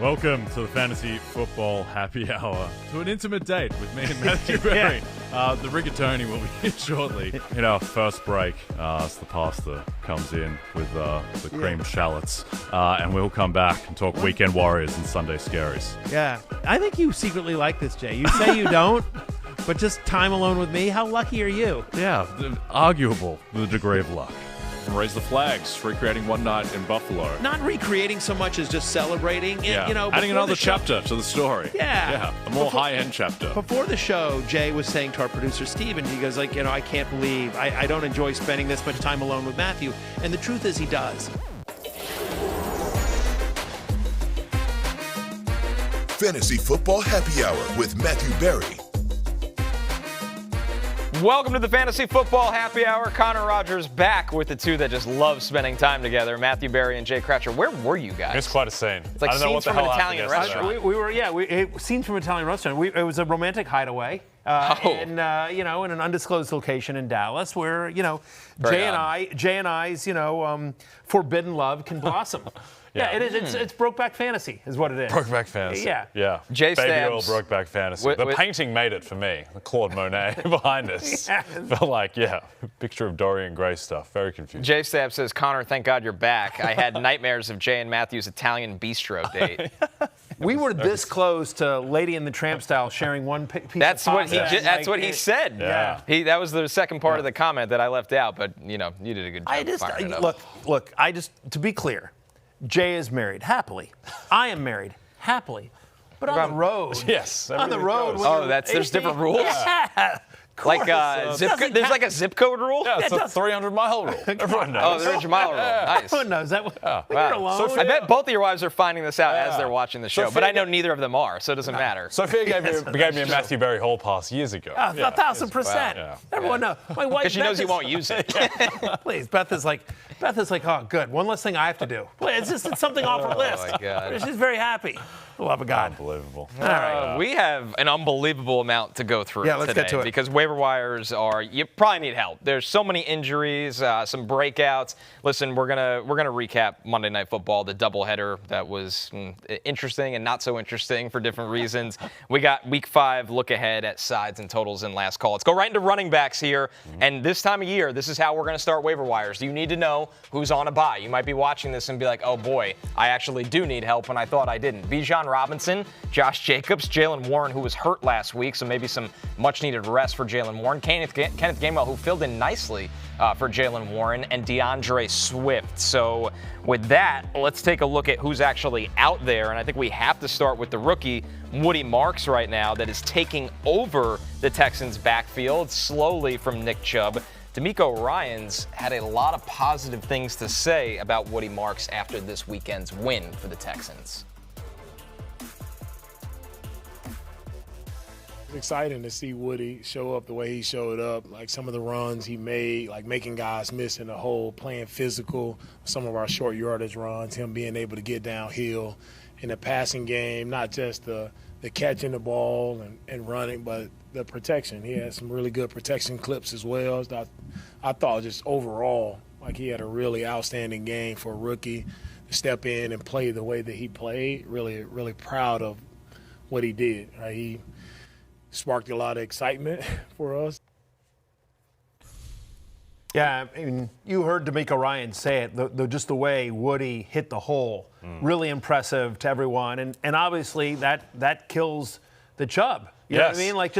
Welcome to the Fantasy Football Happy Hour, to an intimate date with me and Matthew Berry. The rigatoni will be shortly. In our first break, as the pasta comes in with the creamed shallots, and we'll come back and talk Weekend Warriors and Sunday Scaries. Yeah, I think you secretly like this, Jay. You say you don't, but just time alone with me, how lucky are you? Yeah, arguable, the degree of luck. And raise the flags, recreating one night in Buffalo. Not recreating so much as just celebrating. Yeah. You know, adding another chapter to the story. Yeah. A more high-end chapter. Before the show, Jay was saying to our producer, Steven, he goes like, I can't believe, I don't enjoy spending this much time alone with Matthew. And the truth is he does. Fantasy Football Happy Hour with Matthew Berry. Welcome to the Fantasy Football Happy Hour. Connor Rogers back with the two that just love spending time together, Matthew Berry and Jay Cratcher. Where were you guys? It's quite a scene. It's like I don't know scenes what the from an hell Italian restaurant. Scenes from an Italian restaurant. It was a romantic hideaway. In an undisclosed location in Dallas, where Jay and I's forbidden love can blossom. Yeah, it is. It's Brokeback Fantasy, is what it is. Brokeback Fantasy. Yeah. Jay Baby Stabs. Oil Brokeback Fantasy. The painting made it for me. The Claude Monet behind us. Felt like, picture of Dorian Gray stuff. Very confusing. Jay Stabs says, Connor, thank God you're back. I had nightmares of Jay and Matthew's Italian bistro date. We were this close to Lady and the Tramp style sharing one piece That's of what he. pasta. That's what he said. Yeah. That was the second part of the comment that I left out, but you did a good job. Firing it up. Look. To be clear, Jay is married happily. I am married happily. But on the road. Yes. On the road. There's different rules? Yeah. Like there's like a zip code rule? Yeah, it's a 300-mile rule. Everyone knows. Oh, the 300-mile rule. Nice. Everyone knows that. Wow. You're alone. I bet both of your wives are finding this out as they're watching the show, but I know neither of them are, so it doesn't matter. Sophia gave me a Matthew Berry hall pass years ago. 1,000%. Yeah. Everyone knows. My wife. Because she knows you won't use it. Please, Beth is like, oh, good. One less thing I have to do. It's something off her list. Oh my God. She's very happy. Love of God. Unbelievable. All right. We have an unbelievable amount to go through let's today get to it. because waiver wires you probably need help. There's so many injuries, some breakouts. Listen, we're gonna recap Monday Night Football, the doubleheader that was interesting and not so interesting for different reasons. We got Week 5 look ahead at sides and totals in last call. Let's go right into running backs here. And this time of year, this is how we're gonna start waiver wires. You need to know who's on a bye. You might be watching this and be like, oh boy, I actually do need help when I thought I didn't. Bijan Robinson, Josh Jacobs, Jalen Warren, who was hurt last week, so maybe some much-needed rest for Jalen Warren. Kenneth Gainwell, who filled in nicely for Jalen Warren, and DeAndre Swift. So with that, let's take a look at who's actually out there, and I think we have to start with the rookie, Woody Marks, right now, that is taking over the Texans' backfield slowly from Nick Chubb. D'Amico Ryans had a lot of positive things to say about Woody Marks after this weekend's win for the Texans. Exciting to see Woody show up the way he showed up, like some of the runs he made, like making guys miss in the hole, playing physical, some of our short yardage runs, him being able to get downhill in the passing game, not just the catching the ball and running, but the protection. He had some really good protection clips as well. I thought just overall, like he had a really outstanding game for a rookie to step in and play the way that he played. Really, really proud of what he did. He sparked a lot of excitement for us. Yeah, I mean, you heard D'Amico Ryans say it, just the way Woody hit the hole. Really impressive to everyone. And obviously that kills the Chubb. You know what I mean? Like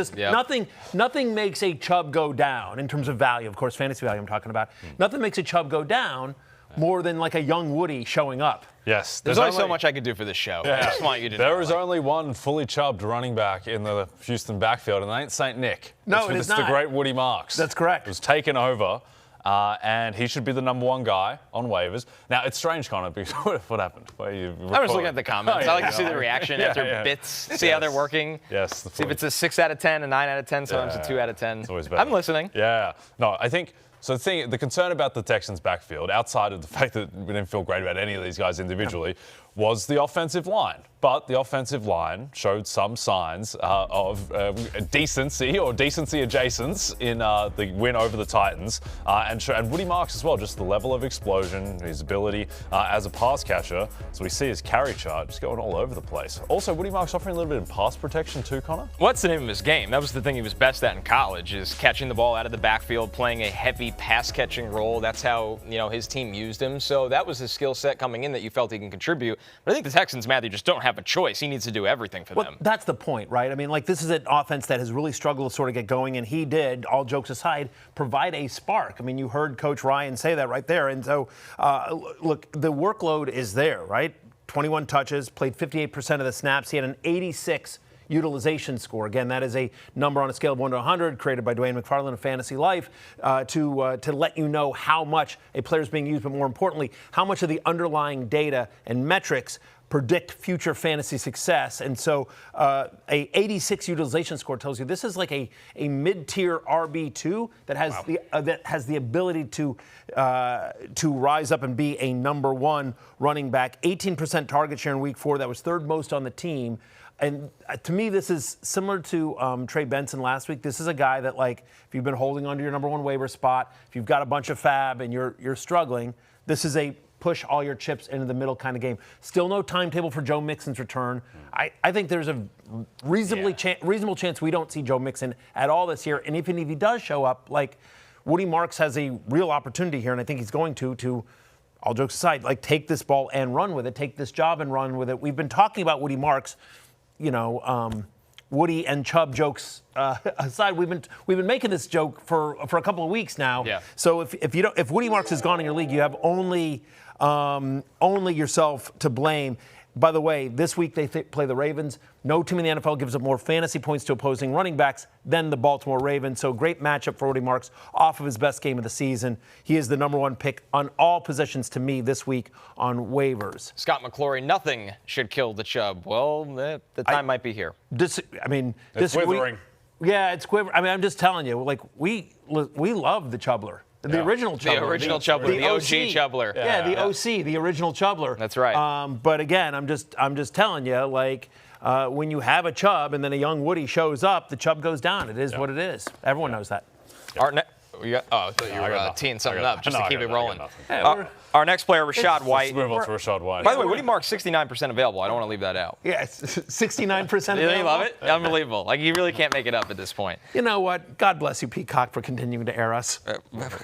nothing makes a Chubb go down in terms of value. Of course, fantasy value I'm talking about. Nothing makes a Chubb go down more than like a young Woody showing up. Yes. There's only so much I could do for this show. I just want you to know. There is only one fully chubbed running back in the Houston backfield, and it ain't St. Nick. No, it's not. the great Woody Marks. That's correct. It was taken over, and he should be the number one guy on waivers. Now, it's strange, Connor, because what happened? I was looking at the comments. I like to see the reaction after bits, see how they're working. Yes. See if it's a 6 out of 10, a 9 out of 10, sometimes a 2 out of 10. It's always better. I'm listening. Yeah. No, I think So the concern about the Texans' backfield, outside of the fact that we didn't feel great about any of these guys individually, was the offensive line. But the offensive line showed some signs of decency or decency adjacents in the win over the Titans. And Woody Marks as well, just the level of explosion, his ability as a pass catcher. So we see his carry chart just going all over the place. Also, Woody Marks offering a little bit of pass protection too, Connor? What's the name of his game? That was the thing he was best at in college, is catching the ball out of the backfield, playing a heavy pass-catching role. That's how, his team used him. So that was his skill set coming in that you felt he can contribute. But I think the Texans, Matthew, just don't have a choice. He needs to do everything for them. That's the point, right? I mean, this is an offense that has really struggled to sort of get going, and he did, all jokes aside, provide a spark. I mean, you heard Coach Ryan say that right there. And so, look, the workload is there, right? 21 touches, played 58% of the snaps. He had an 86 utilization score. Again, that is a number on a scale of 1 to 100 created by Dwayne McFarland of Fantasy Life to let you know how much a player is being used, but more importantly, how much of the underlying data and metrics predict future fantasy success. And so a 86 utilization score tells you this is like a mid-tier RB2 that has the ability to rise up and be a number one running back. 18% target share in week 4. That was third most on the team. And to me, this is similar to Trey Benson last week. This is a guy that, if you've been holding on to your number one waiver spot, if you've got a bunch of fab and you're struggling, this is a push all your chips into the middle kind of game. Still no timetable for Joe Mixon's return. I think there's a reasonable chance we don't see Joe Mixon at all this year. And even if he does show up, Woody Marks has a real opportunity here, and I think he's going to all jokes aside, take this ball and run with it, take this job and run with it. We've been talking about Woody Marks, Woody and Chubb jokes aside, we've been making this joke for a couple of weeks now. Yeah. So if Woody Marks is gone in your league, you have only yourself to blame. By the way, this week they play the Ravens. No team in the NFL gives up more fantasy points to opposing running backs than the Baltimore Ravens. So great matchup for Woody Marks off of his best game of the season. He is the number one pick on all positions to me this week on waivers. Scott McClory, nothing should kill the Chubb. Well, the time might be here. It's withering. It's quivering. I mean, I'm just telling you, we love the Chubbler. The original Chubbler. The original Chubbler. The OG Chubbler. Yeah, the OC, the original Chubbler. That's right. But again, I'm just telling you, when you have a Chubb and then a young Woody shows up, the Chubb goes down. It is what it is. Everyone knows that. I thought you were teeing something up just to keep it rolling. Our next player, Rachaad White. Let's move on to Rachaad White. By the way, Woody Marks 69% available. I don't want to leave that out. Yeah, 69% available. You love it? Unbelievable. You really can't make it up at this point. You know what? God bless you, Peacock, for continuing to air us.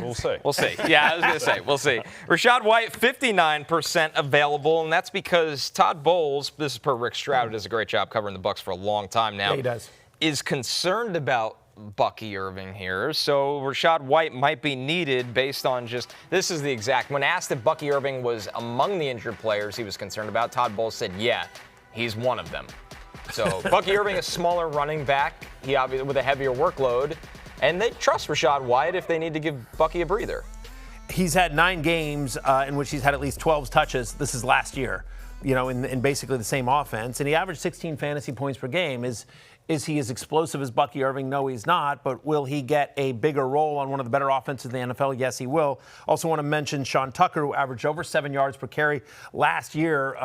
We'll see. We'll see. Yeah, I was going to say, we'll see. Rachaad White, 59% available, and that's because Todd Bowles, this is per Rick Stroud, does a great job covering the Bucs for a long time now. Yeah, he does. Is concerned about Bucky Irving here. So Rachaad White might be needed based on this is the exact, when asked if Bucky Irving was among the injured players he was concerned about, Todd Bowles said, yeah, he's one of them. So Bucky Irving, a smaller running back, he obviously with a heavier workload, and they trust Rachaad White if they need to give Bucky a breather. He's had 9 games in which he's had at least 12 touches. This is last year, in basically the same offense, and he averaged 16 fantasy points per game. Is he as explosive as Bucky Irving? No, he's not. But will he get a bigger role on one of the better offenses in the NFL? Yes, he will. Also want to mention Sean Tucker, who averaged over 7 yards per carry last year,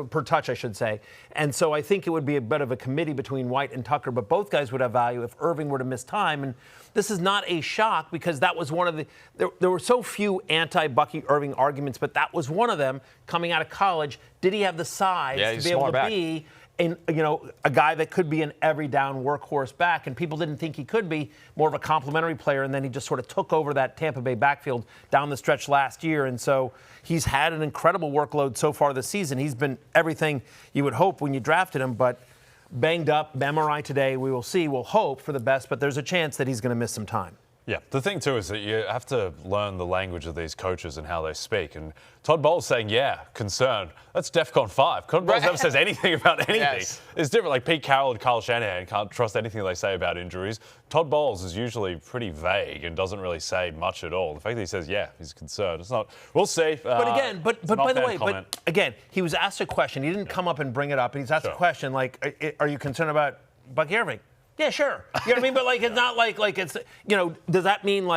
per touch, I should say. And so I think it would be a bit of a committee between White and Tucker, but both guys would have value if Irving were to miss time. And this is not a shock because that was one of the – there were so few anti-Bucky Irving arguments, but that was one of them coming out of college. Did he have the size to be able to be – a guy that could be an every down workhorse back, and people didn't think he could be more of a complimentary player, and then he just sort of took over that Tampa Bay backfield down the stretch last year, and so he's had an incredible workload so far this season. He's been everything you would hope when you drafted him, but banged up, MRI today, we will see. We'll hope for the best, but there's a chance that he's going to miss some time. Yeah, the thing too is that you have to learn the language of these coaches and how they speak. And Todd Bowles saying, yeah, concern. That's DEFCON 5. Todd Bowles never says anything about anything. Yes. It's different. Like Pete Carroll and Kyle Shanahan can't trust anything they say about injuries. Todd Bowles is usually pretty vague and doesn't really say much at all. The fact that he says, yeah, he's concerned. It's not, we'll see. But again, but by the way, but again, he was asked a question. He didn't come up and bring it up. He's asked a question like, are you concerned about Bucky Irving? Yeah, sure. You know what I mean? But it's not like it's, does that mean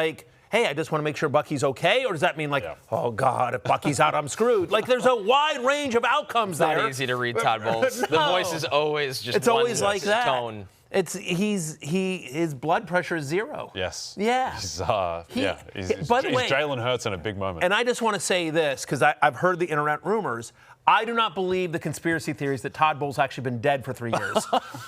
hey, I just want to make sure Bucky's okay? Or does that mean oh, God, if Bucky's out, I'm screwed? Like, there's a wide range of outcomes there. It's not easy to read Todd Bowles. No. The voice is always just it's always like that. tone. His blood pressure is 0. Yes. Yeah. He's by the way, Jalen Hurts in a big moment. And I just want to say this, because I've heard the internet rumors. I do not believe the conspiracy theories that Todd Bowles actually been dead for 3 years.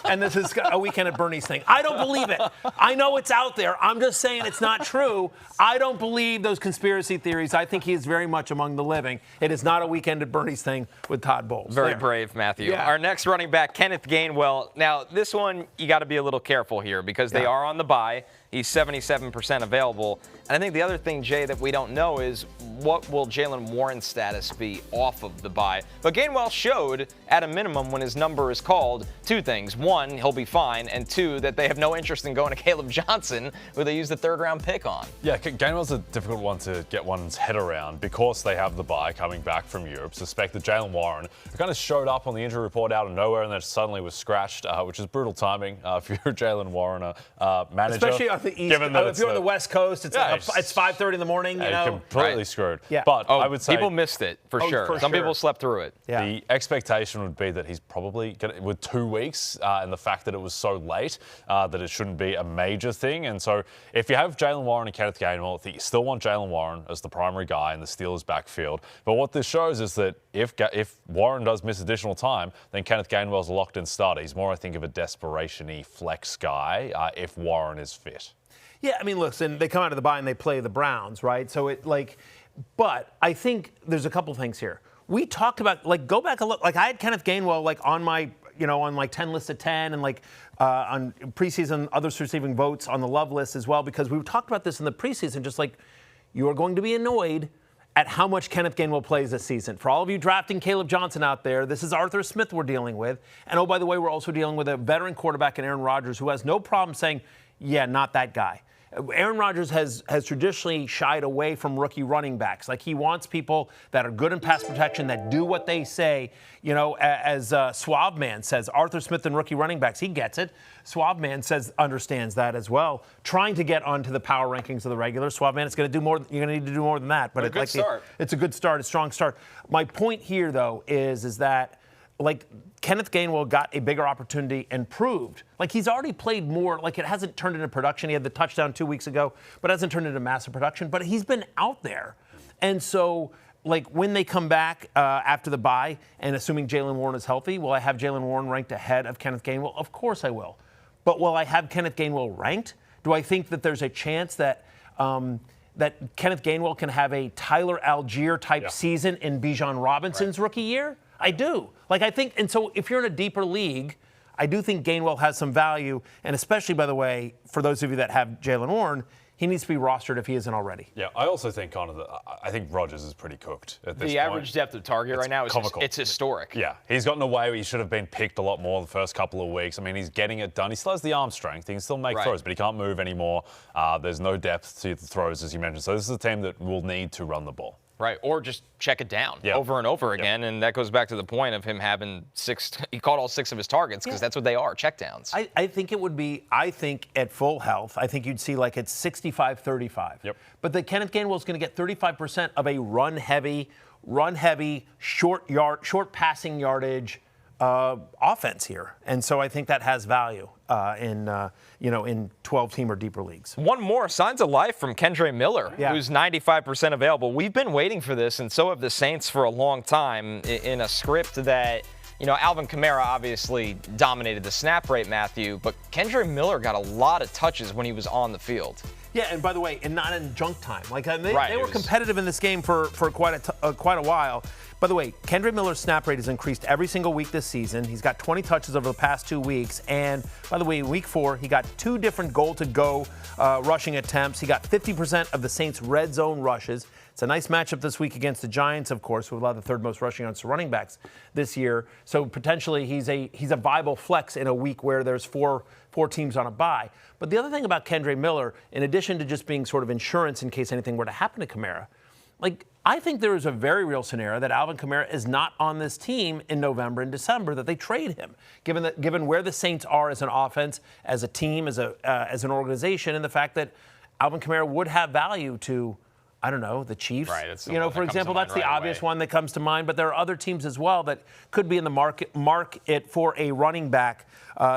And this is a Weekend at Bernie's thing. I don't believe it. I know it's out there. I'm just saying it's not true. I don't believe those conspiracy theories. I think he is very much among the living. It is not a Weekend at Bernie's thing with Todd Bowles. Very brave, Matthew. Yeah. Our next running back, Kenneth Gainwell. Now, this one, you got to be a little careful here because they are on the bye. He's 77% available. And I think the other thing, Jay, that we don't know is what will Jalen Warren's status be off of the bye. But Gainwell showed, at a minimum, when his number is called, 2 things. 1, he'll be fine, and 2, that they have no interest in going to Caleb Johnson, who they used the 3rd-round pick on. Yeah, Gainwell's a difficult one to get one's head around because they have the bye coming back from Europe. Suspect that Jalen Warren, who kind of showed up on the injury report out of nowhere and then suddenly was scratched, which is brutal timing if you're a Jalen Warren manager. Especially on the East Coast. If you're on the West Coast, it's 5:30 in the morning. Completely screwed. Yeah. But I would say people missed it for sure. Some people slept through it. Yeah. The expectation would be that he's probably with 2 weeks, and the fact that it was so late, that it shouldn't be a major thing. And so, if you have Jalen Warren and Kenneth Gainwell, I think you still want Jalen Warren as the primary guy in the Steelers' backfield. But what this shows is that if Warren does miss additional time, then Kenneth Gainwell's a locked-in starter. He's more, I think, of a desperation-y flex guy if Warren is fit. Yeah, I mean, listen, they come out of the bye and they play the Browns, right? So but I think there's a couple things here. We talked about, go back a look. I had Kenneth Gainwell, on my, on 10 list of 10 and on preseason, others receiving votes on the love list as well, because we talked about this in the preseason, just you are going to be annoyed at how much Kenneth Gainwell plays this season. For all of you drafting Caleb Johnson out there, this is Arthur Smith we're dealing with. And oh, by the way, we're also dealing with a veteran quarterback in Aaron Rodgers who has no problem saying, yeah, not that guy. Aaron Rodgers has traditionally shied away from rookie running backs. He wants people that are good in pass protection, that do what they say. As Suave Man says, Arthur Smith and rookie running backs, he gets it. Suave Man understands that as well. Trying to get onto the power rankings of the regular. Suave Man, it's going to do more. You're going to need to do more than that. But it's start. It's a good start, a strong start. My point here, though, is that Kenneth Gainwell got a bigger opportunity and proved, he's already played more, it hasn't turned into production. He had the touchdown 2 weeks ago, but it hasn't turned into massive production. But he's been out there. And so, when they come back after the bye, and assuming Jalen Warren is healthy, will I have Jalen Warren ranked ahead of Kenneth Gainwell? Of course I will. But will I have Kenneth Gainwell ranked? Do I think that there's a chance that Kenneth Gainwell can have a Tyler Algier type season in Bijan Robinson's rookie year? I do. I think, and so if you're in a deeper league, I do think Gainwell has some value, and especially, by the way, for those of you that have Jalen Warren, he needs to be rostered if he isn't already. Yeah, I also think I think Rodgers is pretty cooked at this point. The average depth of target right now it's historic. Yeah, he's gotten away where he should have been picked a lot more the first couple of weeks. I mean, he's getting it done. He still has the arm strength. He can still make throws, but he can't move anymore. There's no depth to the throws, as you mentioned. So this is a team that will need to run the ball. Right, or just check it down over and over again, and that goes back to the point of him having 6. He caught all 6 of his targets because that's what they are, checkdowns. I think it would be. I think at full health, I think you'd see it's 65-35. Yep. But the Kenneth Gainwell is going to get 35% of a run heavy, short passing yardage offense here, and so I think that has value in 12-team or deeper leagues. One more, signs of life from Kendre Miller, who's 95% available. We've been waiting for this, and so have the Saints for a long time in a script that, Alvin Kamara obviously dominated the snap rate, Matthew, but Kendre Miller got a lot of touches when he was on the field. Yeah, and by the way, and not in junk time. They were competitive in this game for quite a while. By the way, Kendre Miller's snap rate has increased every single week this season. He's got 20 touches over the past 2 weeks. And by the way, in week 4, he got 2 different goal-to-go rushing attempts. He got 50% of the Saints' red zone rushes. It's a nice matchup this week against the Giants, of course, who allow the 3rd most rushing yards to running backs this year. So potentially he's a viable flex in a week where there's four teams on a bye. But the other thing about Kendre Miller, in addition to just being sort of insurance in case anything were to happen to Kamara, I think there is a very real scenario that Alvin Kamara is not on this team in November and December, that they trade him, given where the Saints are as an offense, as a team, as an organization, and the fact that Alvin Kamara would have value to, I don't know, the Chiefs. Right. It's the you know, one that for comes to example, mind that's the right obvious away. one that comes to mind. But there are other teams as well that could be in the market for a running back.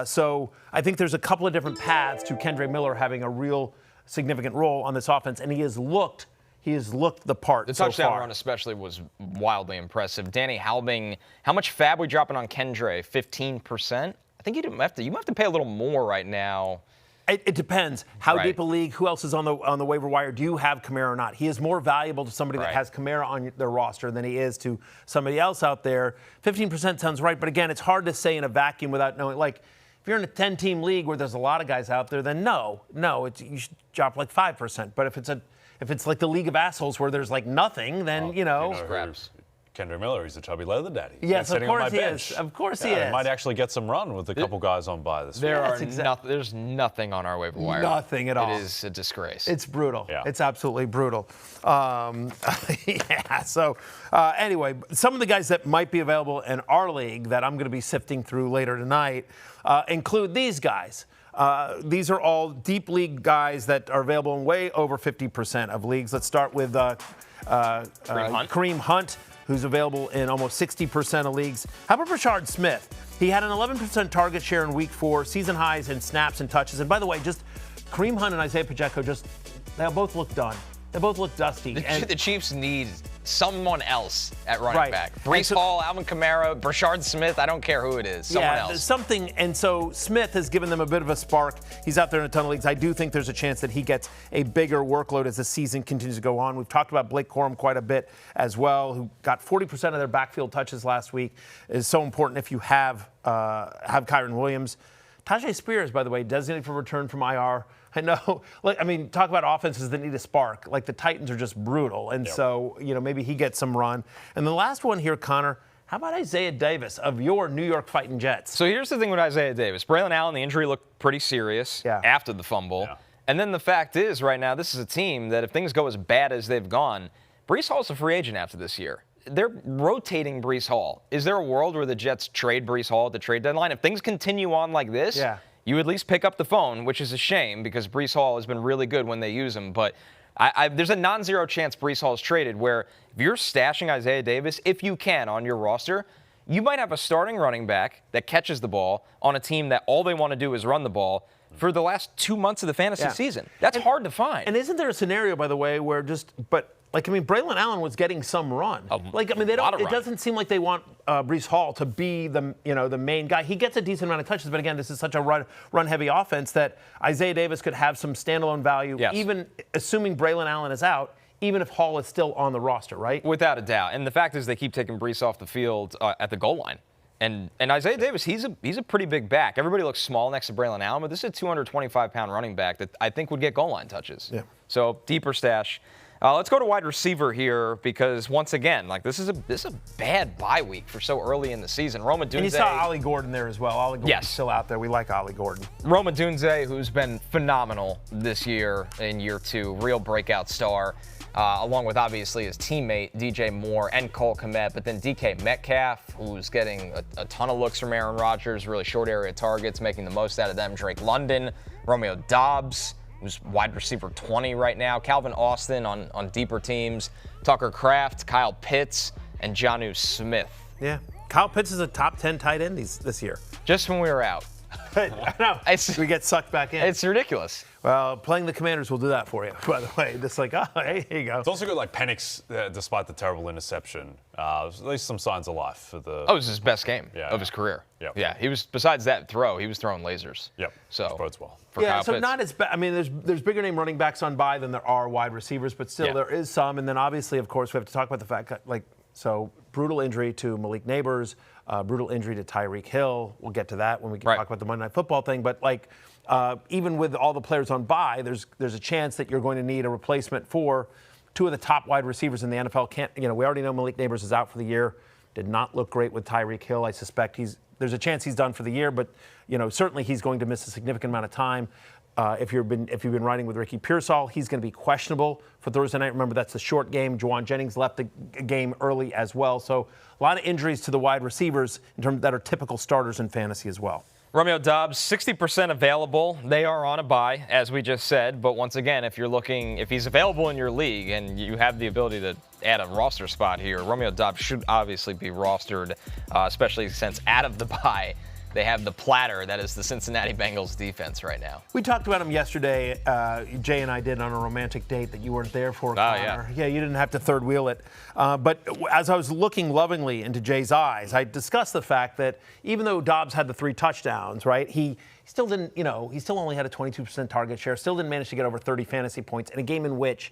So I think there's a couple of different paths to Kendre Miller having a real significant role on this offense, and he has looked the part The so touchdown far. run especially was wildly impressive. Danny Halbing, how much fab we dropping on Kendre? 15%? I think you might have to pay a little more right now. It depends. How Right. deep a league? Who else is on the waiver wire? Do you have Kamara or not? He is more valuable to somebody that Right. has Kamara on their roster than he is to somebody else out there. 15% sounds right, but again, it's hard to say in a vacuum without knowing. Like, if you're in a 10-team league where there's a lot of guys out there, then no, you should drop like 5%. But if it's like the league of assholes where there's like nothing, then Scraps. Kendre Miller, he's a chubby leather daddy. Yes, of Sitting on my course he bench. is. Of course he He is. might actually get some run with a couple guys on by this week. There's nothing on our waiver wire. Nothing at all. It is a disgrace. It's brutal. Yeah. It's absolutely brutal. Yeah. So anyway, some of the guys that might be available in our league that I'm going to be sifting through later tonight include these guys. These are all deep league guys that are available in way over 50% of leagues. Let's start with Kareem Hunt, who's available in almost 60% of leagues. How about Brashard Smith? He had an 11% target share in Week 4, season highs in snaps and touches. And by the way, just Kareem Hunt and Isaiah Pacheco, they both look done. They both look dusty. The Chiefs need someone else at running Right. back. Breece Hall, Alvin Kamara, Brashard Smith, I don't care who it is. Someone else. Something. And so Smith has given them a bit of a spark. He's out there in a ton of leagues. I do think there's a chance that he gets a bigger workload as the season continues to go on. We've talked about Blake Corum quite a bit as well, who got 40% of their backfield touches last week. Is so important if you have Kyren Williams. Tyjae Spears, by the way, designated for return from IR. I know. Talk about offenses that need a spark. Like the Titans are just brutal. And so, maybe he gets some run. And the last one here, Connor, how about Isaiah Davis of your New York Fighting Jets? So here's the thing with Isaiah Davis. Braylon Allen, the injury looked pretty serious after the fumble. Yeah. And then the fact is, right now, this is a team that if things go as bad as they've gone, Breece Hall's a free agent after this year. They're rotating Breece Hall. Is there a world where the Jets trade Breece Hall at the trade deadline? If things continue on like this, you at least pick up the phone, which is a shame because Breece Hall has been really good when they use him. But there's a non-zero chance Breece Hall is traded where if you're stashing Isaiah Davis, if you can, on your roster, you might have a starting running back that catches the ball on a team that all they want to do is run the ball for the last 2 months of the fantasy season. That's hard to find. And isn't there a scenario, by the way, where Braylon Allen was getting some run. It doesn't seem like they want Breece Hall to be the main guy. He gets a decent amount of touches, but again, this is such a run-heavy offense that Isaiah Davis could have some standalone value, even assuming Braylon Allen is out, even if Hall is still on the roster, right? Without a doubt. And the fact is they keep taking Breece off the field at the goal line. And Isaiah Davis, he's a pretty big back. Everybody looks small next to Braylon Allen, but this is a 225-pound running back that I think would get goal line touches. Yeah. So deeper stash. Let's go to wide receiver here because once again, this is a bad bye week for so early in the season. Roma Dunze. And you saw Ollie Gordon there as well. Ollie Gordon's still out there. We like Ollie Gordon. Roma Dunze, who's been phenomenal this year in year 2, real breakout star, along with obviously his teammate DJ Moore and Cole Kmet, but then DK Metcalf, who's getting a ton of looks from Aaron Rodgers, really short area targets, making the most out of them. Drake London, Romeo Doubs, who's wide receiver 20 right now. Calvin Austin on deeper teams. Tucker Kraft, Kyle Pitts, and Jonnu Smith. Yeah. Kyle Pitts is a top 10 tight end this year. Just when we were out. I know. We get sucked back in. It's ridiculous. Well, playing the Commanders will do that for you, by the way. Just hey, here you go. It's also good, Penix, despite the terrible interception, at least some signs of life for the. Oh, it was his best game of his career. Yeah, he was. Besides that throw, he was throwing lasers. Yep. So which bodes well. Yeah, so not as bad. There's bigger name running backs on bye than there are wide receivers, but still there is some. And then obviously, of course, we have to talk about the fact that brutal injury to Malik Neighbors, brutal injury to Tyreek Hill. We'll get to that when we can talk about the Monday Night Football thing. But even with all the players on bye, there's a chance that you're going to need a replacement for 2 of the top wide receivers in the NFL. We already know Malik Neighbors is out for the year. Did not look great with Tyreek Hill. I suspect there's a chance he's done for the year, but certainly he's going to miss a significant amount of time. If you've been riding with Ricky Pearsall, he's going to be questionable for Thursday night. Remember, that's a short game. Juwan Jennings left the game early as well. So a lot of injuries to the wide receivers that are typical starters in fantasy as well. Romeo Doubs, 60% available. They are on a bye, as we just said. But once again, if he's available in your league and you have the ability to add a roster spot here, Romeo Doubs should obviously be rostered, especially since out of the bye, they have the platter that is the Cincinnati Bengals defense right now. We talked about him yesterday. Jay and I did on a romantic date that you weren't there for, Connor. Yeah, you didn't have to third wheel it. But as I was looking lovingly into Jay's eyes, I discussed the fact that even though Doubs had the 3 touchdowns, right, he still didn't, he still only had a 22% target share, still didn't manage to get over 30 fantasy points in a game in which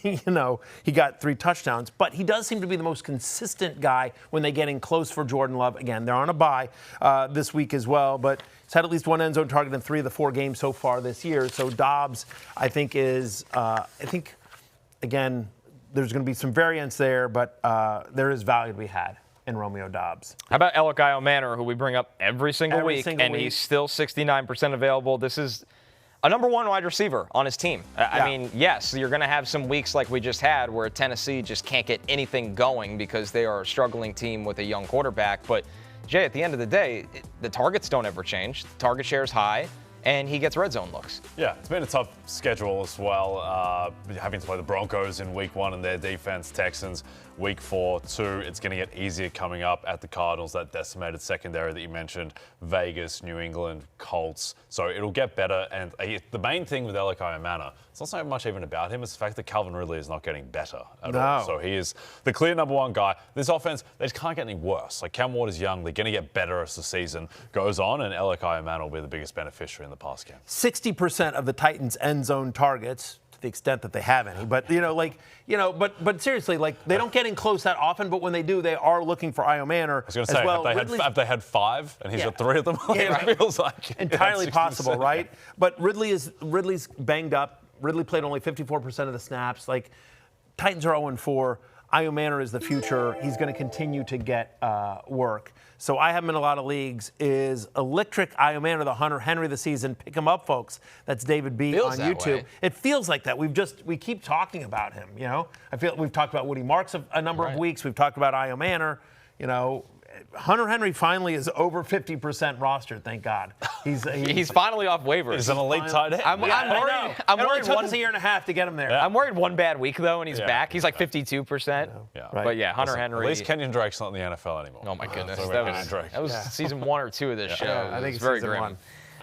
he got 3 touchdowns, but he does seem to be the most consistent guy when they get in close for Jordan Love. Again, they're on a bye this week as well, but he's had at least 1 end zone target in 3 of the 4 games so far this year. So Doubs, I think, again, there's going to be some variance there, but there is value to be had in Romeo Doubs. How about Elic Ayomanor, who we bring up every single week, and he's still 69% available. This is a number 1 wide receiver on his team. I mean, yes, you're going to have some weeks like we just had where Tennessee just can't get anything going because they are a struggling team with a young quarterback. But, Jay, at the end of the day, the targets don't ever change. The target share is high, and he gets red zone looks. Yeah, it's been a tough schedule as well, having to play the Broncos in week 1 and their defense, Texans week 4 too. It's going to get easier coming up at the Cardinals, that decimated secondary that you mentioned, Vegas, New England, Colts. So it'll get better. And the main thing with Elic Ayomanor, it's not so much even about him, it's the fact that Calvin Ridley is not getting better at all. So he is the clear number 1 guy. This offense, they just can't get any worse. Like, Cam Ward is young, they're going to get better as the season goes on, and Elic Ayomanor will be the biggest beneficiary in the pass game. 60% of the Titans' end zone targets, to the extent that they have any, but but seriously, like, they don't get in close that often, but when they do, they are looking for Ayomanor. I was going to say, well. have they had 5 and he's got 3 of them? It feels like entirely possible, right? But Ridley's banged up. Ridley played only 54% of the snaps. Like, Titans are 0-4. Ayomanor is the future. He's going to continue to get work. So I have him in a lot of leagues. Is Electric Ayomanor the Hunter Henry of the season? Pick him up, folks. That's David B on YouTube. It feels like that. We keep talking about him. I feel we've talked about Woody Marks a number of weeks. We've talked about Ayomanor. Hunter Henry finally is over 50% rostered. Thank God. He's finally off waivers. He's an elite tight end. I'm worried. It only took us a year and a half to get him there. I'm worried 1 bad week though, and he's back. He's like 52%. But Hunter Henry. At least Kenyon Drake's not in the NFL anymore. Oh my goodness, that was season 1 or 2 of this show. I think it's very season grim. 1.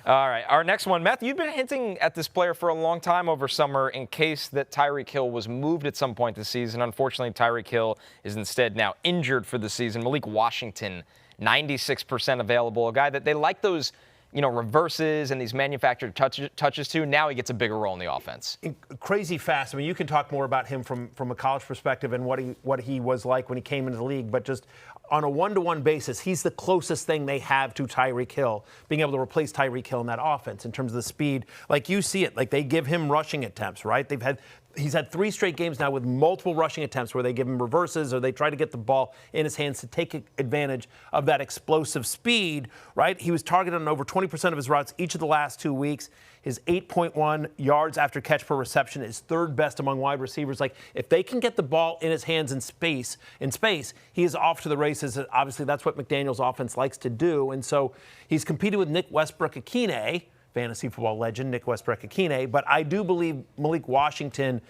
All right, our next one. Matthew, you've been hinting at this player for a long time over summer in case that Tyreek Hill was moved at some point this season. Unfortunately, Tyreek Hill is instead now injured for the season. Malik Washington, 96% available. A guy that they like those, reverses and these manufactured touches to. Now he gets a bigger role in the offense. Crazy fast. I mean, you can talk more about him from a college perspective and what he was like when he came into the league, but just on a 1-to-1 basis, he's the closest thing they have to Tyreek Hill, being able to replace Tyreek Hill in that offense in terms of the speed. Like, you see it. Like, they give him rushing attempts, right? He's had 3 straight games now with multiple rushing attempts where they give him reverses or they try to get the ball in his hands to take advantage of that explosive speed, right? He was targeted on over 20% of his routes each of the last 2 weeks. His 8.1 yards after catch per reception is 3rd best among wide receivers. Like, if they can get the ball in his hands in space, he is off to the races. Obviously, that's what McDaniel's offense likes to do. And so he's competed with Nick Westbrook-Ikhine, fantasy football legend, Nick Westbrook-Ikhine. But I do believe Malik Washington,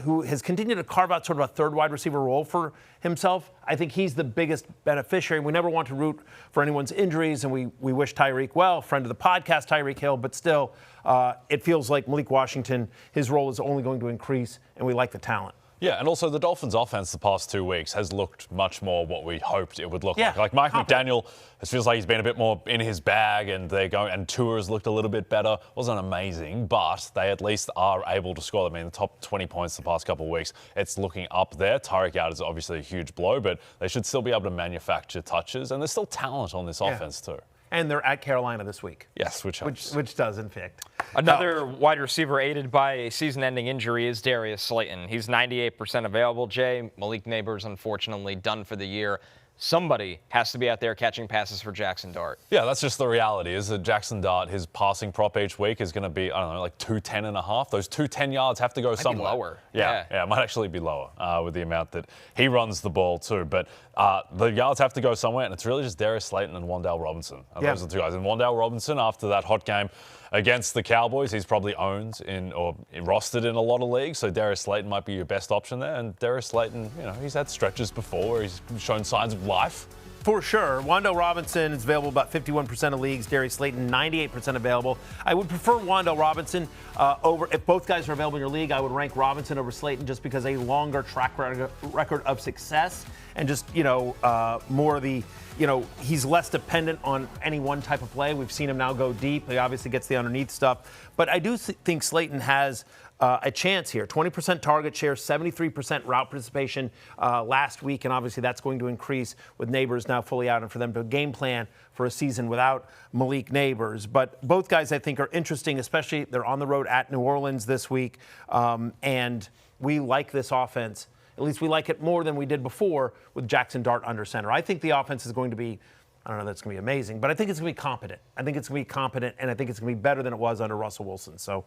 who has continued to carve out sort of a 3rd wide receiver role for himself, I think he's the biggest beneficiary. We never want to root for anyone's injuries, and we wish Tyreek well, friend of the podcast, Tyreek Hill, but still, it feels like Malik Washington, his role is only going to increase, and we like the talent. Yeah, and also the Dolphins' offense the past 2 weeks has looked much more what we hoped it would look like. Like, Mike McDaniel, it feels like he's been a bit more in his bag, and and Tua has looked a little bit better. Wasn't amazing, but they at least are able to score. I mean, the top 20 points the past couple of weeks, it's looking up there. Tyreek out is obviously a huge blow, but they should still be able to manufacture touches, and there's still talent on this offense too. And they're at Carolina this week. Yes, which does, in fact. Another wide receiver aided by a season-ending injury is Darius Slayton. He's 98% available. Jay, Malik Neighbors, unfortunately, done for the year. somebody has to be out there catching passes for Jaxson Dart. Yeah, that's just the reality, is that Jaxson Dart, his passing prop each week is going to be, I don't know, like 210.5. Those 210 yards have to go somewhere. Be lower. Yeah, it might actually be lower with the amount that he runs the ball too. But the yards have to go somewhere, and it's really just Darius Slayton and Wan'Dale Robinson. Those are the two guys. And Wan'Dale Robinson, after that hot game against the Cowboys, he's probably owned or rostered in a lot of leagues. So Darius Slayton might be your best option there. And Darius Slayton, he's had stretches before where he's shown signs of life. For sure. Wan'Dale Robinson is available about 51% of leagues. Darius Slayton, 98% available. I would prefer Wan'Dale Robinson over, if both guys are available in your league, I would rank Robinson over Slayton just because a longer track record of success and just, more of the, he's less dependent on any one type of play. We've seen him now go deep. He obviously gets the underneath stuff. But I do think Slayton has a chance here. 20% target share, 73% route participation last week, and obviously that's going to increase with Neighbors now fully out and for them to game plan for a season without Malik Neighbors. But both guys I think are interesting, especially they're on the road at New Orleans this week, and we like this offense. At least we like it more than we did before with Jaxson Dart under center. I think the offense is going to be, I don't know, that's going to be amazing, but I think it's going to be competent. I think it's going to be competent, and I think it's going to be better than it was under Russell Wilson. So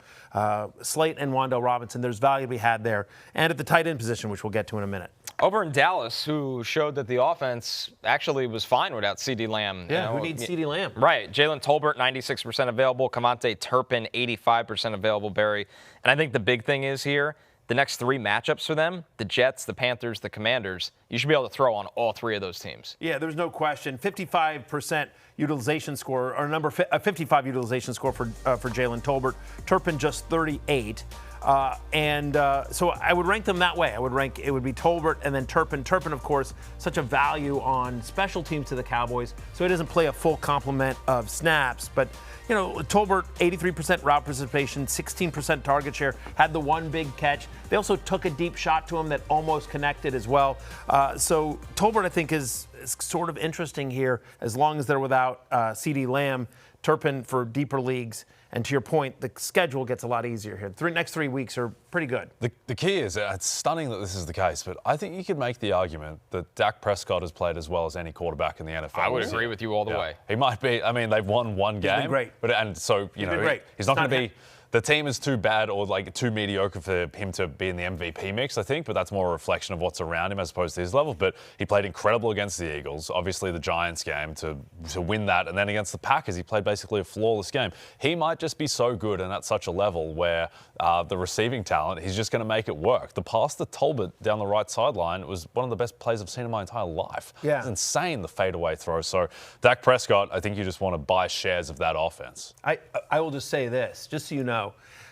Slate and Wan'Dale Robinson, there's value to be had there. And at the tight end position, which we'll get to in a minute. Over in Dallas, who showed that the offense actually was fine without CeeDee Lamb. Yeah, who needs CeeDee Lamb? Right. Jalen Tolbert, 96% available. KeVontae Turpin, 85% available, Barry. And I think the big thing is here, the next three matchups for them, the Jets, the Panthers, the Commanders, you should be able to throw on all three of those teams. Yeah, there's no question. 55% utilization score, or a 55 utilization score for Jalen Tolbert. Turpin just 38. So I would rank them that way. It would be Tolbert and then Turpin. Turpin, of course, such a value on special teams to the Cowboys, so he doesn't play a full complement of snaps. But, Tolbert, 83% route participation, 16% target share, had the one big catch. They also took a deep shot to him that almost connected as well. So Tolbert, I think, is sort of interesting here as long as they're without CeeDee Lamb. Turpin for deeper leagues. And to your point, the schedule gets a lot easier here. The next 3 weeks are pretty good. The key is, it's stunning that this is the case, but I think you could make the argument that Dak Prescott has played as well as any quarterback in the NFL. I would agree with you all the way. He might be, they've won one game. He's been great. He's not going to be... The team is too bad or too mediocre for him to be in the MVP mix, I think, but that's more a reflection of what's around him as opposed to his level. But he played incredible against the Eagles, obviously the Giants game to win that, and then against the Packers, he played basically a flawless game. He might just be so good and at such a level where the receiving talent, he's just going to make it work. The pass to Tolbert down the right sideline was one of the best plays I've seen in my entire life. Yeah. It's insane, the fadeaway throw. So Dak Prescott, I think you just want to buy shares of that offense. I will just say this, just so you know.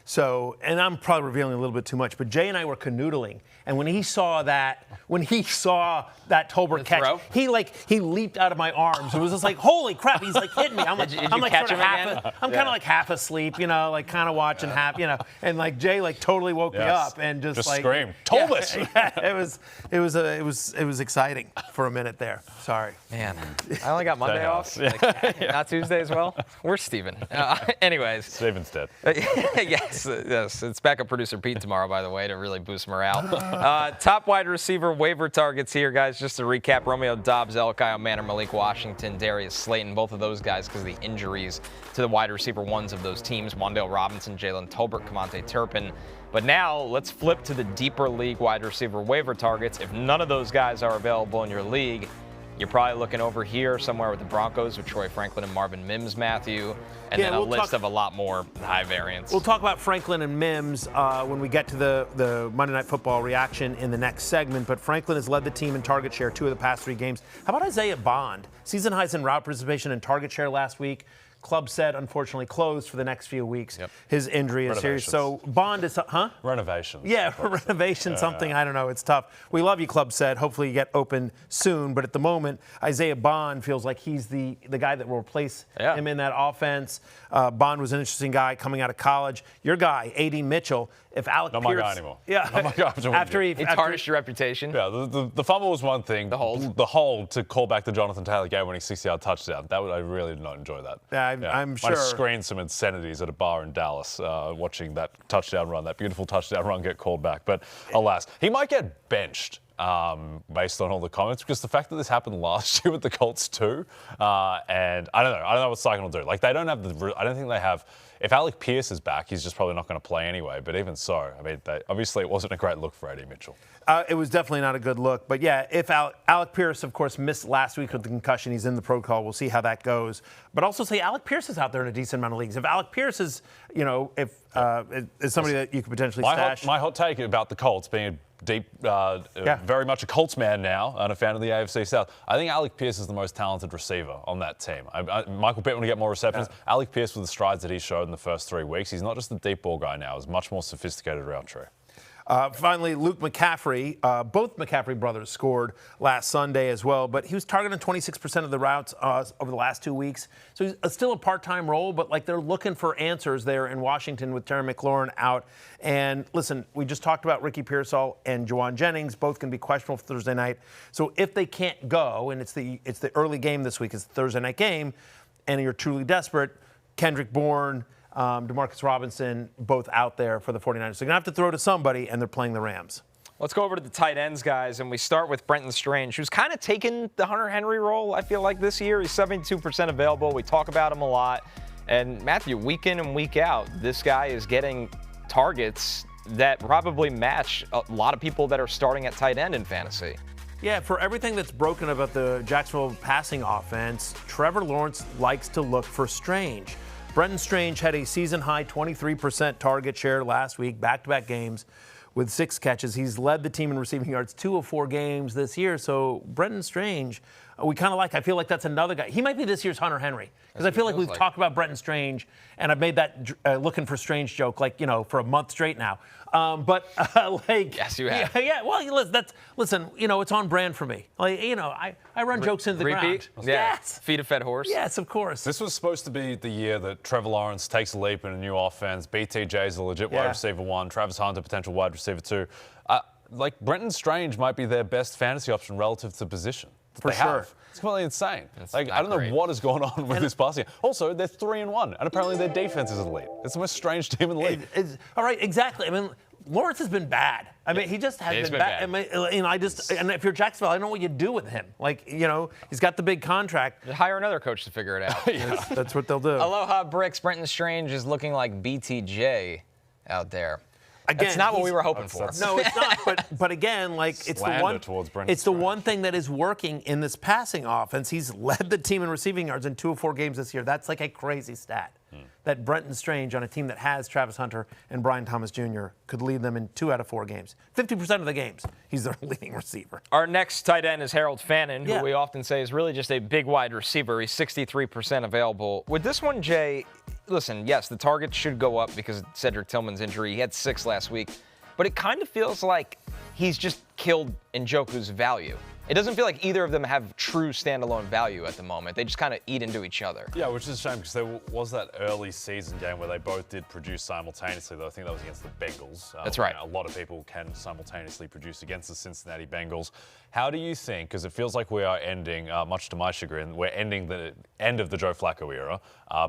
So, and I'm probably revealing a little bit too much, but Jay and I were canoodling, and when he saw that Tolbert catch, he leaped out of my arms. It was just like, holy crap! He's hitting me. I'm like, I'm kind of like half asleep, kind of watching half, and Jay totally woke me up and just screamed, Tolbert. Yeah, it was exciting for a minute there. Sorry, man. I only got Monday off, not Tuesday as well. Where's Steven? Anyways, Steven's dead. Yes, it's backup producer Pete tomorrow, by the way, to really boost morale. Top wide receiver waiver targets here, guys. Just to recap, Romeo Doubs, Elic, Ayomanor, Malik Washington, Darius Slayton, both of those guys because of the injuries to the wide receiver ones of those teams. Wan'Dale Robinson, Jalen Tolbert, KeVontae Turpin. But now let's flip to the deeper league wide receiver waiver targets. If none of those guys are available in your league, you're probably looking over here somewhere with the Broncos with Troy Franklin and Marvin Mims, Matthew, and then a list of a lot more high variants. We'll talk about Franklin and Mims when we get to the Monday Night Football reaction in the next segment, but Franklin has led the team in target share 2 of the past 3 games. How about Isaiah Bond? Season highs in route participation and target share last week. Club said, unfortunately, closed for the next few weeks. Yep. His injury is serious. So Bond is, Renovations. Yeah, renovation, something. I don't know. It's tough. We love you, Club said. Hopefully you get open soon. But at the moment, Isaiah Bond feels like he's the guy that will replace him in that offense. Bond was an interesting guy coming out of college. Your guy, A.D. Mitchell, if Alec Not Pierce, my guy anymore. Yeah. Not my guy. After he tarnished your reputation. Yeah, the fumble was one thing. The hold. The hold to call back the Jonathan Taylor game-winning 60-yard touchdown. I really did not enjoy that. I'm sure. I screened some insanities at a bar in Dallas watching that touchdown run, that beautiful touchdown run get called back. But alas, he might get benched based on all the comments, because the fact that this happened last year with the Colts too, and I don't know what Sycan will do. Like, they don't have I don't think they have. If Alec Pierce is back, he's just probably not going to play anyway. But even so, I mean, obviously it wasn't a great look for Eddie Mitchell. It was definitely not a good look. But yeah, if Alec Pierce, of course, missed last week with the concussion, he's in the protocol. We'll see how that goes. But also say Alec Pierce is out there in a decent amount of leagues. If Alec Pierce is, is somebody that you could potentially stash. My hot take about the Colts being a deep, very much a Colts man now and a fan of the AFC South. I think Alec Pierce is the most talented receiver on that team. Michael Pittman will get more receptions. Yeah. Alec Pierce, with the strides that he showed in the first 3 weeks, he's not just a deep ball guy now. He's much more sophisticated route tree. Finally, Luke McCaffrey, both McCaffrey brothers scored last Sunday as well, but he was targeting 26% of the routes over the last 2 weeks. So he's still a part-time role, but like they're looking for answers there in Washington with Terry McLaurin out. And listen, we just talked about Ricky Pearsall and Juwan Jennings, both can be questionable for Thursday night. So if they can't go, and it's the early game this week, it's the Thursday night game, and you're truly desperate, Kendrick Bourne, Demarcus Robinson, both out there for the 49ers. So you're going to have to throw to somebody, and they're playing the Rams. Let's go over to the tight ends, guys, and we start with Brenton Strange, who's kind of taken the Hunter Henry role, I feel like, this year. He's 72% available. We talk about him a lot. And, Matthew, week in and week out, this guy is getting targets that probably match a lot of people that are starting at tight end in fantasy. Yeah, for everything that's broken about the Jacksonville passing offense, Trevor Lawrence likes to look for Strange. Brenton Strange had a season-high 23% target share last week, back-to-back games with 6 catches. He's led the team in receiving yards 2 of 4 games this year. So Brenton Strange, we kind of like. I feel like that's another guy. He might be this year's Hunter Henry, because I feel like we've talked about Brenton Strange, and I've made that looking for Strange joke for a month straight now. Yes, you have. Yeah. Well, listen. It's on brand for me. I run jokes into the ground. Yeah. Yes. Feed a fed horse. Yes, of course. This was supposed to be the year that Trevor Lawrence takes a leap in a new offense. BTJ's a legit wide receiver 1. Travis Hunter, potential wide receiver 2. Brenton Strange might be their best fantasy option relative to position. For sure. It's completely insane. I don't know what is going on with this passing. Also, they're 3-1, and apparently their defense is elite. It's the most strange team in the league. All right, exactly. I mean, Lawrence has been bad. I mean, he just has been bad. I mean, and if you're Jacksonville, I don't know what you do with him. He's got the big contract. Hire another coach to figure it out. That's what they'll do. Aloha Bricks, Brenton Strange is looking like BTJ out there. Again, it's not what we were hoping for. No, it's not. But again, it's the one thing that is working in this passing offense. He's led the team in receiving yards in 2 of 4 games this year. That's like a crazy stat. That Brenton Strange, on a team that has Travis Hunter and Brian Thomas Jr., could lead them in 2 out of 4 games. 50% of the games, he's their leading receiver. Our next tight end is Harold Fannin, who we often say is really just a big wide receiver. He's 63% available. With this one, Jay, listen, yes, the targets should go up because of Cedric Tillman's injury. He had 6 last week. But it kind of feels like he's just killed Njoku's value. It doesn't feel like either of them have true standalone value at the moment. They just kind of eat into each other. Yeah, which is a shame because there was that early season game where they both did produce simultaneously, though I think that was against the Bengals. That's right. A lot of people can simultaneously produce against the Cincinnati Bengals. How do you think, because it feels like we are ending, much to my chagrin, we're ending the end of the Joe Flacco era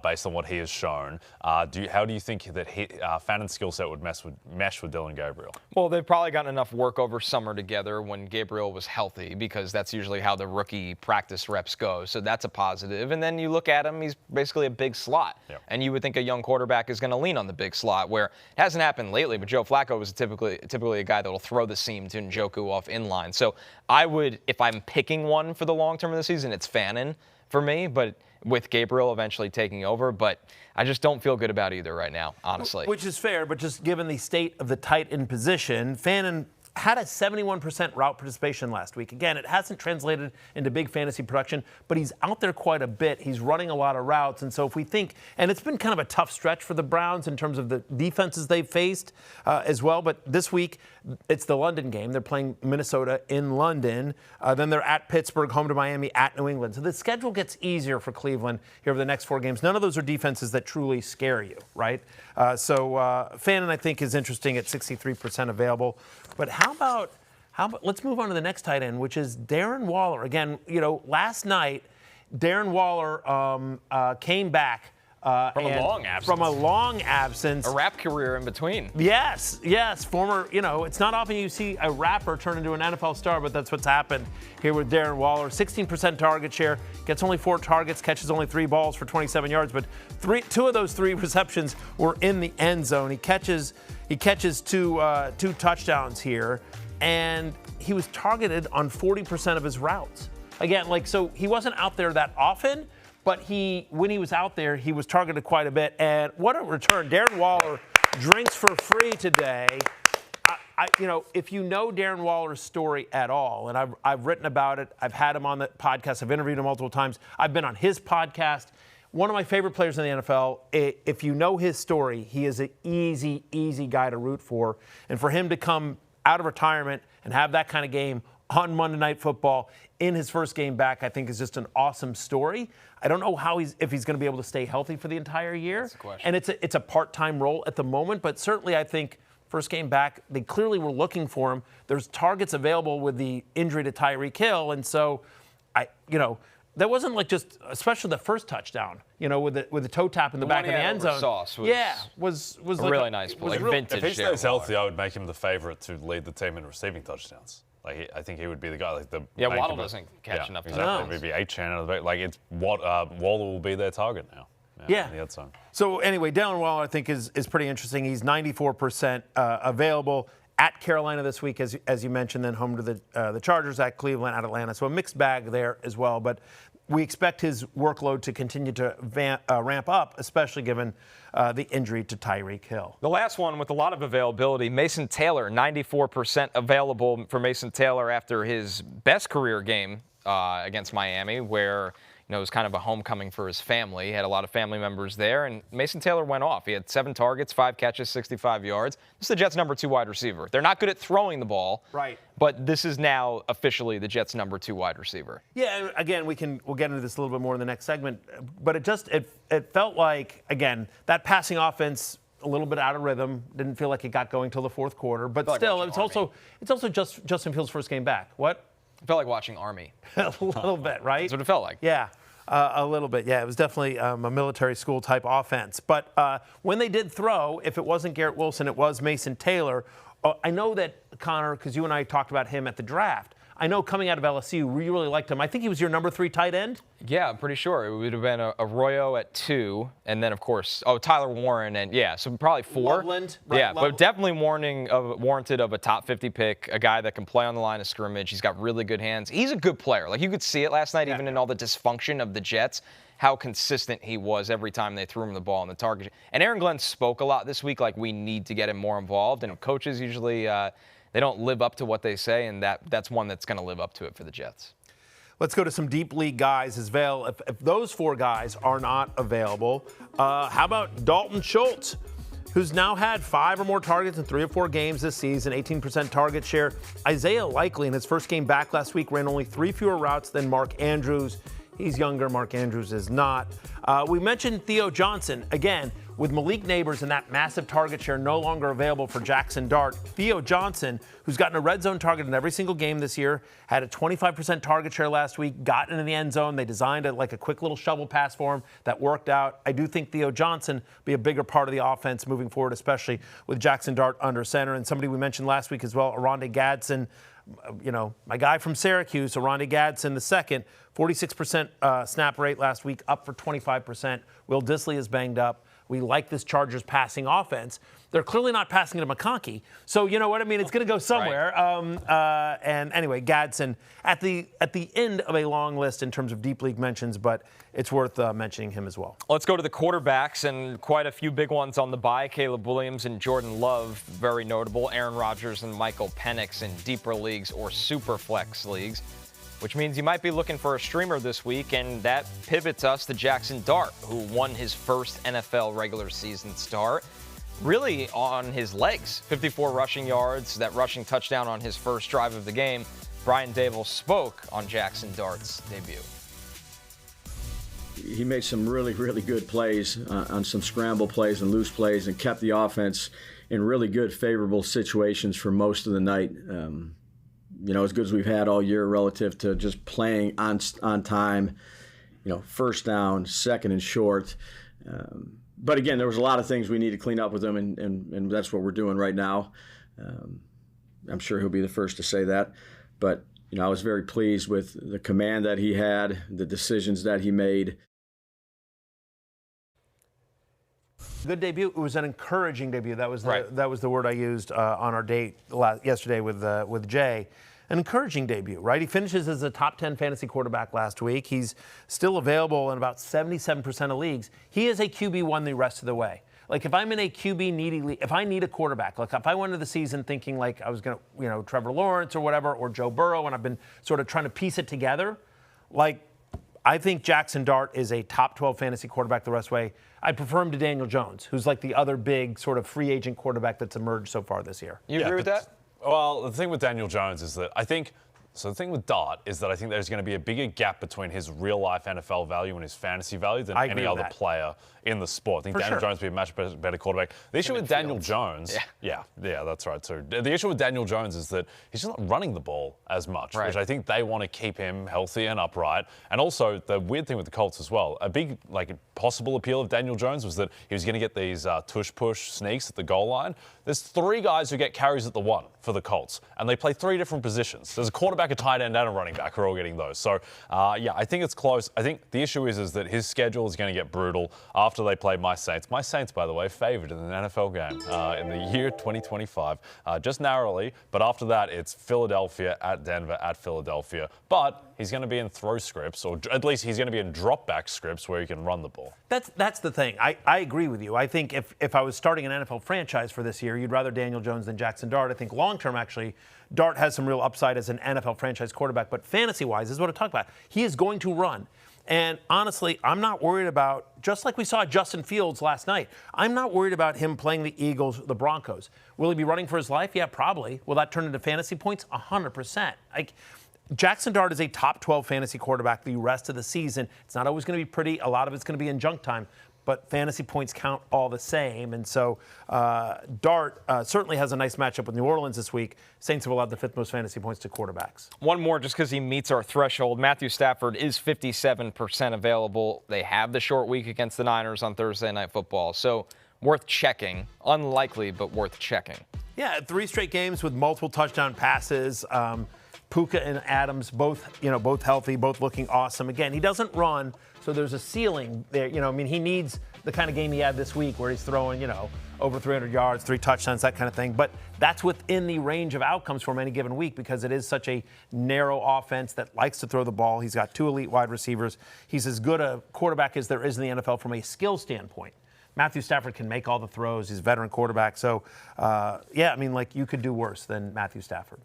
based on what he has shown. How do you think that Fannon's skill set would mesh with Dylan Gabriel? Well, they've probably gotten enough work over summer together when Gabriel was healthy, because that's usually how the rookie practice reps go. So that's a positive. And then you look at him, he's basically a big slot. Yep. And you would think a young quarterback is going to lean on the big slot, where it hasn't happened lately, but Joe Flacco was typically a guy that will throw the seam to Njoku off inline. So I would, if I'm picking one for the long term of the season, it's Fannin for me, but with Gabriel eventually taking over. But I just don't feel good about either right now, honestly. Which is fair, but just given the state of the tight end position, Fannin had a 71% route participation last week. Again, it hasn't translated into big fantasy production, but he's out there quite a bit. He's running a lot of routes. And so if we think, and it's been kind of a tough stretch for the Browns in terms of the defenses they've faced as well. But this week, it's the London game. They're playing Minnesota in London. Then they're at Pittsburgh, home to Miami, at New England. So the schedule gets easier for Cleveland here over the next 4 games. None of those are defenses that truly scare you, right? So Fannin, I think, is interesting at 63% available. But how about let's move on to the next tight end, which is Darren Waller. Again, last night, Darren Waller came back From a long absence. From a long absence. A rap career in between. Yes. Former, it's not often you see a rapper turn into an NFL star, but that's what's happened here with Darren Waller. 16% target share, gets only 4 targets, catches only 3 balls for 27 yards, but 2 of those 3 receptions were in the end zone. He catches 2 touchdowns here, and he was targeted on 40% of his routes. Again, so he wasn't out there that often, but when he was out there, he was targeted quite a bit. And what a return. Darren Waller drinks for free today. If you know Darren Waller's story at all, and I've written about it, I've had him on the podcast, I've interviewed him multiple times, I've been on his podcast. One of my favorite players in the NFL. If you know his story, he is an easy guy to root for. And for him to come out of retirement and have that kind of game on Monday Night Football in his first game back, I think is just an awesome story. I don't know if he's going to be able to stay healthy for the entire year. That's the question. And it's a part-time role at the moment, but certainly I think first game back, they clearly were looking for him. There's targets available with the injury to Tyreek Hill, and so that wasn't just, especially the first touchdown, with the toe tap in the back of the end zone. Was a really nice play. Vintage. If he stays healthy, I would make him the favorite to lead the team in receiving touchdowns. I think he would be the guy. Waddle doesn't catch enough touchdowns. Exactly. Maybe 8 channel of the back. It's what Waller will be their target now. Yeah. In the outside. So anyway, Darren Waller I think is pretty interesting. He's 94% available at Carolina this week, as you mentioned, then home to the Chargers, at Cleveland, at Atlanta. So a mixed bag there as well. But we expect his workload to continue to ramp up, especially given the injury to Tyreek Hill. The last one with a lot of availability, Mason Taylor, 94% available for Mason Taylor after his best career game against Miami, where it was kind of a homecoming for his family. He had a lot of family members there, and Mason Taylor went off. He had 7 targets, 5 catches, 65 yards. This is the Jets' number 2 wide receiver. They're not good at throwing the ball, right? But this is now officially the Jets' number 2 wide receiver. Yeah, again, we'll get into this a little bit more in the next segment, but it felt like, again, that passing offense a little bit out of rhythm. Didn't feel like it got going till the fourth quarter, but still, it's also just Justin Fields' first game back. What? It felt like watching Army. A little bit, right? That's what it felt like. Yeah, a little bit. Yeah, it was definitely a military school type offense. But when they did throw, if it wasn't Garrett Wilson, it was Mason Taylor. I know that, Connor, because you and I talked about him at the draft, I know coming out of LSU, you really liked him. I think he was your number 3 tight end? Yeah, I'm pretty sure. It would have been Arroyo at 2, and then, of course, Tyler Warren, and so probably 4. Loveland, right? Yeah, but definitely warranted of a top 50 pick, a guy that can play on the line of scrimmage. He's got really good hands. He's a good player. You could see it last night, even in all the dysfunction of the Jets, how consistent he was every time they threw him the ball on the target. And Aaron Glenn spoke a lot this week, we need to get him more involved, and coaches usually they don't live up to what they say, and that's one that's going to live up to it for the Jets. Let's go to some deep league guys as well. If those 4 guys are not available, how about Dalton Schultz, who's now had 5 or more targets in 3 or 4 games this season, 18% target share. Isaiah Likely in his first game back last week ran only 3 fewer routes than Mark Andrews. He's younger. Mark Andrews is not. We mentioned Theo Johnson. Again, with Malik Neighbors and that massive target share no longer available for Jaxson Dart, Theo Johnson, who's gotten a red zone target in every single game this year, had a 25% target share last week, got into the end zone. They designed a quick little shovel pass for him that worked out. I do think Theo Johnson be a bigger part of the offense moving forward, especially with Jaxson Dart under center. And somebody we mentioned last week as well, Oronde Gadsden, my guy from Syracuse, Oronde Gadsden II, 46% snap rate last week, up for 25%. Will Dissly is banged up. We like this Chargers passing offense. They're clearly not passing it to McConkey. So you know what I mean? It's going to go somewhere. Right. And anyway, Gadsden at the end of a long list in terms of deep league mentions, but it's worth mentioning him as well. Let's go to the quarterbacks, and quite a few big ones on the bye. Caleb Williams and Jordan Love, very notable. Aaron Rodgers and Michael Penix in deeper leagues or super flex leagues, which means you might be looking for a streamer this week, and that pivots us to Jaxson Dart, who won his first NFL regular season start, really on his legs. 54 rushing yards, that rushing touchdown on his first drive of the game. Brian Dable spoke on Jaxson Dart's debut. He made some really, really good plays on some scramble plays and loose plays and kept the offense in really good, favorable situations for most of the night. As good as we've had all year relative to just playing on time, first down, second and short. But again, there was a lot of things we need to clean up with him, and that's what we're doing right now. I'm sure he'll be the first to say that. But, I was very pleased with the command that he had, the decisions that he made. Good debut. It was an encouraging debut. That was the word I used on our date yesterday with Jay. An encouraging debut, right? He finishes as a top 10 fantasy quarterback last week. He's still available in about 77% of leagues. He is a QB1 the rest of the way. Like, if I'm in a QB needy league, if I need a quarterback, like if I went into the season thinking like I was going to, Trevor Lawrence or whatever, or Joe Burrow, and I've been sort of trying to piece it together, like, I think Jaxson Dart is a top 12 fantasy quarterback the rest of the way. I prefer him to Daniel Jones, who's like the other big sort of free agent quarterback that's emerged so far this year. You agree with that? Well, the thing with Daniel Jones is that I think the thing with Dart is that I think there's going to be a bigger gap between his real-life NFL value and his fantasy value than any other player in the sport. I think Daniel Jones will be a much better quarterback. The issue with Daniel Jones, yeah, that's right too. The issue with Daniel Jones is that he's just not running the ball as much, which I think they want to keep him healthy and upright. And also, the weird thing with the Colts as well, a big possible appeal of Daniel Jones was that he was going to get these tush-push sneaks at the goal line. There's 3 guys who get carries at the 1 for the Colts, and they play 3 different positions. There's a quarterback, a tight end, and a running back who are all getting those. So, I think it's close. I think the issue is that his schedule is going to get brutal after they play my Saints. My Saints, by the way, favored in an NFL game in the year 2025, just narrowly. But after that, it's Philadelphia at Denver at Philadelphia. But he's going to be in throw scripts, or at least he's going to be in drop back scripts where he can run the ball. That's the thing. I agree with you. I think if I was starting an NFL franchise for this year, you'd rather Daniel Jones than Jaxson Dart. I think long-term, actually, Dart has some real upside as an NFL franchise quarterback. But fantasy-wise, this is what I talk about. He is going to run. And honestly, I'm not worried about, just like we saw Justin Fields last night, I'm not worried about him playing the Eagles, the Broncos. Will he be running for his life? Yeah, probably. Will that turn into fantasy points? 100%. Jaxson Dart is a top 12 fantasy quarterback the rest of the season. It's not always going to be pretty. A lot of it's going to be in junk time. But fantasy points count all the same. And so Dart certainly has a nice matchup with New Orleans this week. Saints have allowed the 5th most fantasy points to quarterbacks. One more just because he meets our threshold. Matthew Stafford is 57% available. They have the short week against the Niners on Thursday Night Football. So worth checking. Unlikely, but worth checking. Yeah, 3 straight games with multiple touchdown passes. Puka and Adams both healthy, both looking awesome. Again, he doesn't run, so there's a ceiling there. He needs the kind of game he had this week where he's throwing, over 300 yards, 3 touchdowns, that kind of thing. But that's within the range of outcomes for him any given week because it is such a narrow offense that likes to throw the ball. He's got 2 elite wide receivers. He's as good a quarterback as there is in the NFL from a skill standpoint. Matthew Stafford can make all the throws. He's a veteran quarterback. So, you could do worse than Matthew Stafford.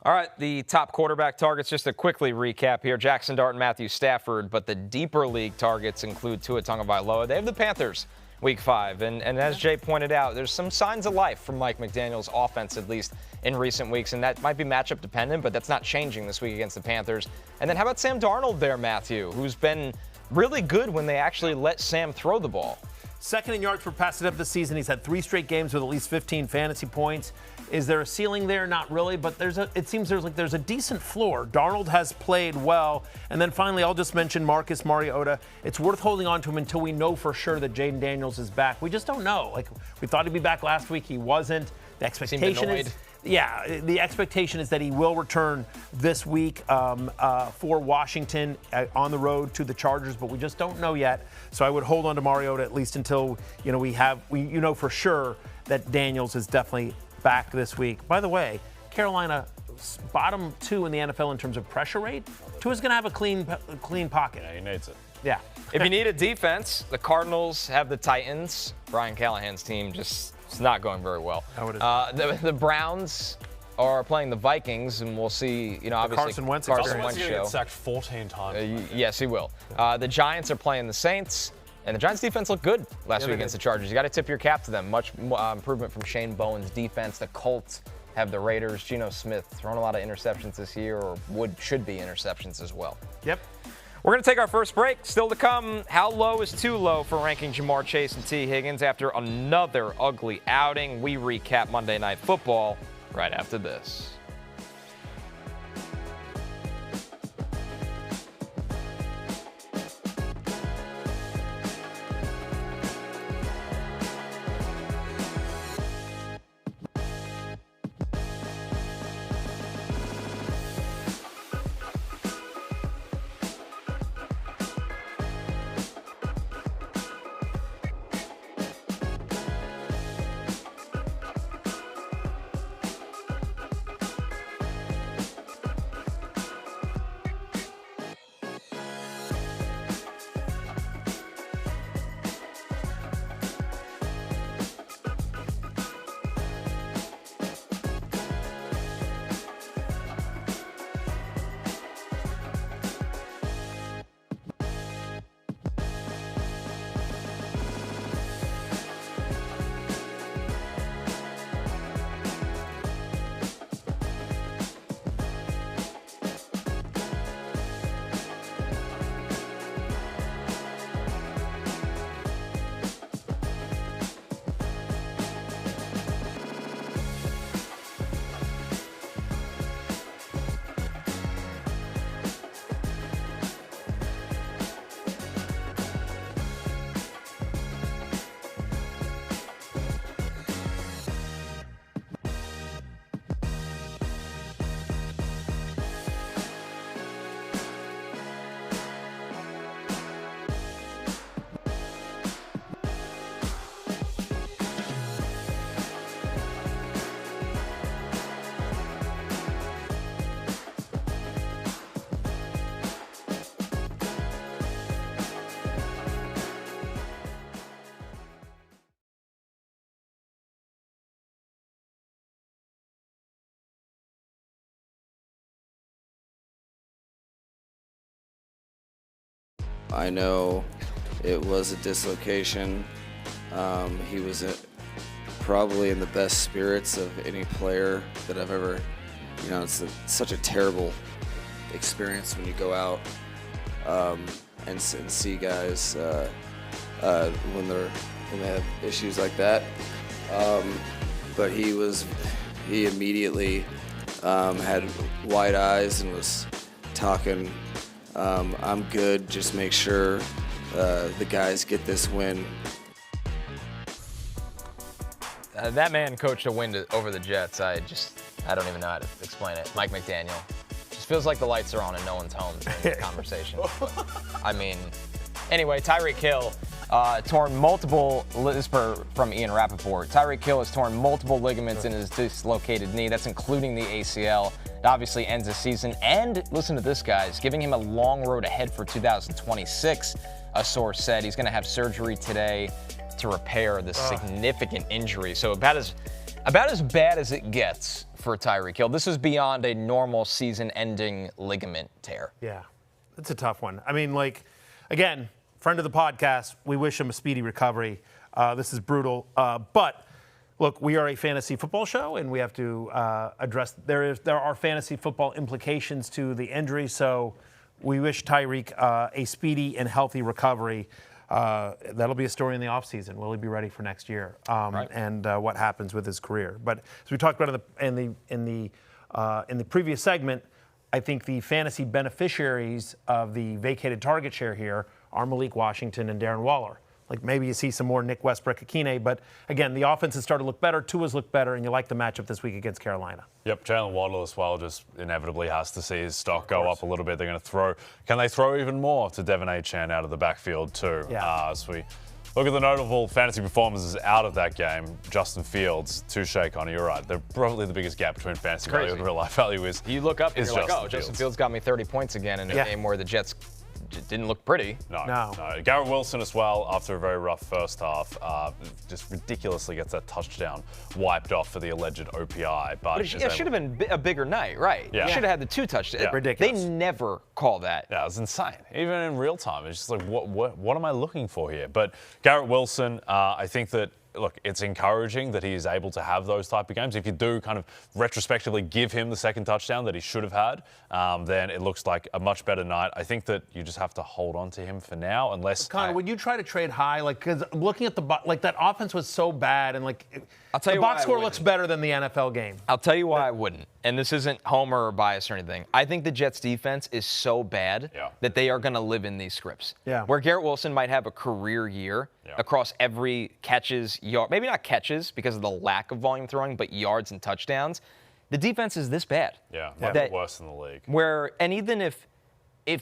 All right, the top quarterback targets, just to quickly recap here, Jaxson Dart and Matthew Stafford, but the deeper league targets include Tua Tagovailoa. They have the Panthers week 5, and as Jay pointed out, there's some signs of life from Mike McDaniel's offense, at least in recent weeks, and that might be matchup dependent, but that's not changing this week against the Panthers. And then how about Sam Darnold there, Matthew, who's been really good when they actually let Sam throw the ball? Second in yards per pass attempt this season. He's had 3 straight games with at least 15 fantasy points. Is there a ceiling there? Not really, but it seems there's a decent floor. Darnold has played well. And then finally, I'll just mention Marcus Mariota. It's worth holding on to him until we know for sure that Jaden Daniels is back. We just don't know. We thought he'd be back last week. He wasn't. The expectation is... Yeah, the expectation is that he will return this week for Washington on the road to the Chargers, but we just don't know yet. So I would hold on to Mariota at least until we know for sure that Daniels is definitely back this week. By the way, Carolina bottom 2 in the NFL in terms of pressure rate. Tua's going to have a clean pocket. Yeah, he needs it. Yeah. If you need a defense, the Cardinals have the Titans. Brian Callahan's team it's not going very well. The Browns are playing the Vikings, and we'll see, obviously, Carson Wentz show. He's going to get sacked 14 times. Yes, he will. The Giants are playing the Saints, and the Giants' defense looked good last week against the Chargers. You got to tip your cap to them. Much improvement from Shane Bowen's defense. The Colts have the Raiders. Geno Smith thrown a lot of interceptions this year, or should be interceptions as well. Yep. We're going to take our first break. Still to come, how low is too low for ranking Jamar Chase and T. Higgins after another ugly outing? We recap Monday Night Football right after this. I know it was a dislocation. He was probably in the best spirits of any player that I've ever, it's such a terrible experience when you go out and see guys when they have issues like that. But he immediately had wide eyes and was talking, I'm good, just make sure the guys get this win. That man coached a win over the Jets. I don't even know how to explain it. Mike McDaniel. Just feels like the lights are on and no one's home during the conversation. But, anyway, Tyreek Hill torn multiple, this is from Ian Rappaport. Tyreek Hill has torn multiple ligaments in his dislocated knee. That's including the ACL. It obviously ends the season. And listen to this, guys, giving him a long road ahead for 2026. A source said he's going to have surgery today to repair this significant injury. So about as bad as it gets for Tyreek Hill. This is beyond a normal season-ending ligament tear. Yeah, it's a tough one. Again, friend of the podcast, we wish him a speedy recovery. This is brutal. But look, we are a fantasy football show, and we have to address there are fantasy football implications to the injury. So we wish Tyreek a speedy and healthy recovery. That'll be a story in the offseason. Will he be ready for next year? And what happens with his career? But as we talked about in the previous segment, I think the fantasy beneficiaries of the vacated target share here are Malik Washington and Darren Waller. Maybe you see some more Nick Westbrook-Akine, but again, the offense has started to look better. Tua's looked better, and you like the matchup this week against Carolina. Yep, Jalen Waddle as well just inevitably has to see his stock go up a little bit. They're going to throw. Can they throw even more to Devon Achane out of the backfield too? Yeah. As we look at the notable fantasy performances out of that game, Justin Fields, Touche, Connor, you're right. They're probably the biggest gap between fantasy value and real life value is. You look up and you're like, Justin Justin Fields got me 30 points again in a game where the Jets didn't look pretty. No. Garrett Wilson as well, after a very rough first half, just ridiculously gets that touchdown wiped off for the alleged OPI. But it should have been a bigger night, right? Yeah. You should have had the 2 touchdowns. Yeah. Ridiculous. They never call that. Yeah, it was insane. Even in real time, it's just like, what am I looking for here? But Garrett Wilson, I think that, look, it's encouraging that he is able to have those type of games. If you do kind of retrospectively give him the second touchdown that he should have had, then it looks like a much better night. I think that you just have to hold on to him for now, unless. Connor, would you try to trade high? Because looking at that offense was so bad, and I'll tell the you box why score looks better than the NFL game. I'll tell you why I wouldn't. And this isn't homer or bias or anything. I think the Jets' defense is so bad that they are going to live in these scripts. Yeah. Where Garrett Wilson might have a career year across every catches, maybe not catches because of the lack of volume throwing, but yards and touchdowns. The defense is this bad. Yeah, might be worse than the league. And even if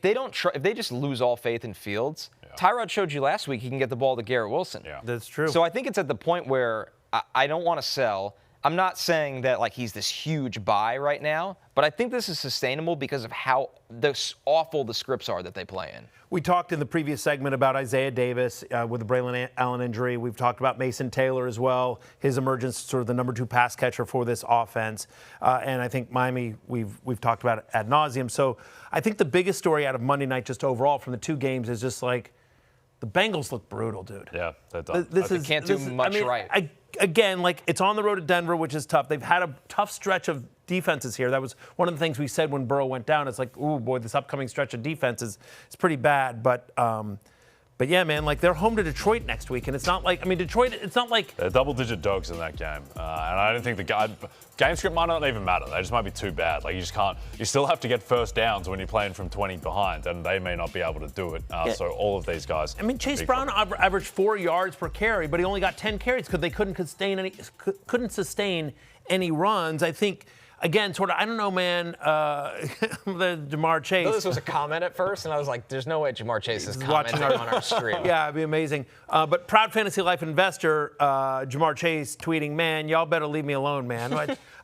they just lose all faith in Fields, Tyrod showed you last week he can get the ball to Garrett Wilson. Yeah. That's true. So I think it's at the point where I don't want to sell. I'm not saying that he's this huge buy right now, but I think this is sustainable because of how awful the scripts are that they play in. We talked in the previous segment about Isaiah Davis with the Braylon Allen injury. We've talked about Mason Taylor as well, his emergence, sort of the number 2 pass catcher for this offense. And I think Miami, we've talked about it ad nauseum. So I think the biggest story out of Monday night, just overall from the 2 games, is just the Bengals look brutal, dude. Yeah, they're done. They can't do much right. Again, it's on the road to Denver, which is tough. They've had a tough stretch of defenses here. That was one of the things we said when Burrow went down. It's ooh, boy, this upcoming stretch of defense is pretty bad. But yeah, man, they're home to Detroit next week, and it's not Detroit. It's not like they're double-digit dogs in that game, and I don't think the game script might not even matter. They just might be too bad. You just can't. You still have to get first downs when you're playing from 20 behind, and they may not be able to do it. So all of these guys. Chase Brown averaged 4 yards per carry, but he only got 10 carries because they couldn't sustain any runs. I think. Again, I don't know, man, the Jamar Chase. This was a comment at first, and I was like, there's no way Jamar Chase is commenting on our stream. Yeah, it'd be amazing. But Proud Fantasy Life investor Jamar Chase tweeting, man, y'all better leave me alone, man.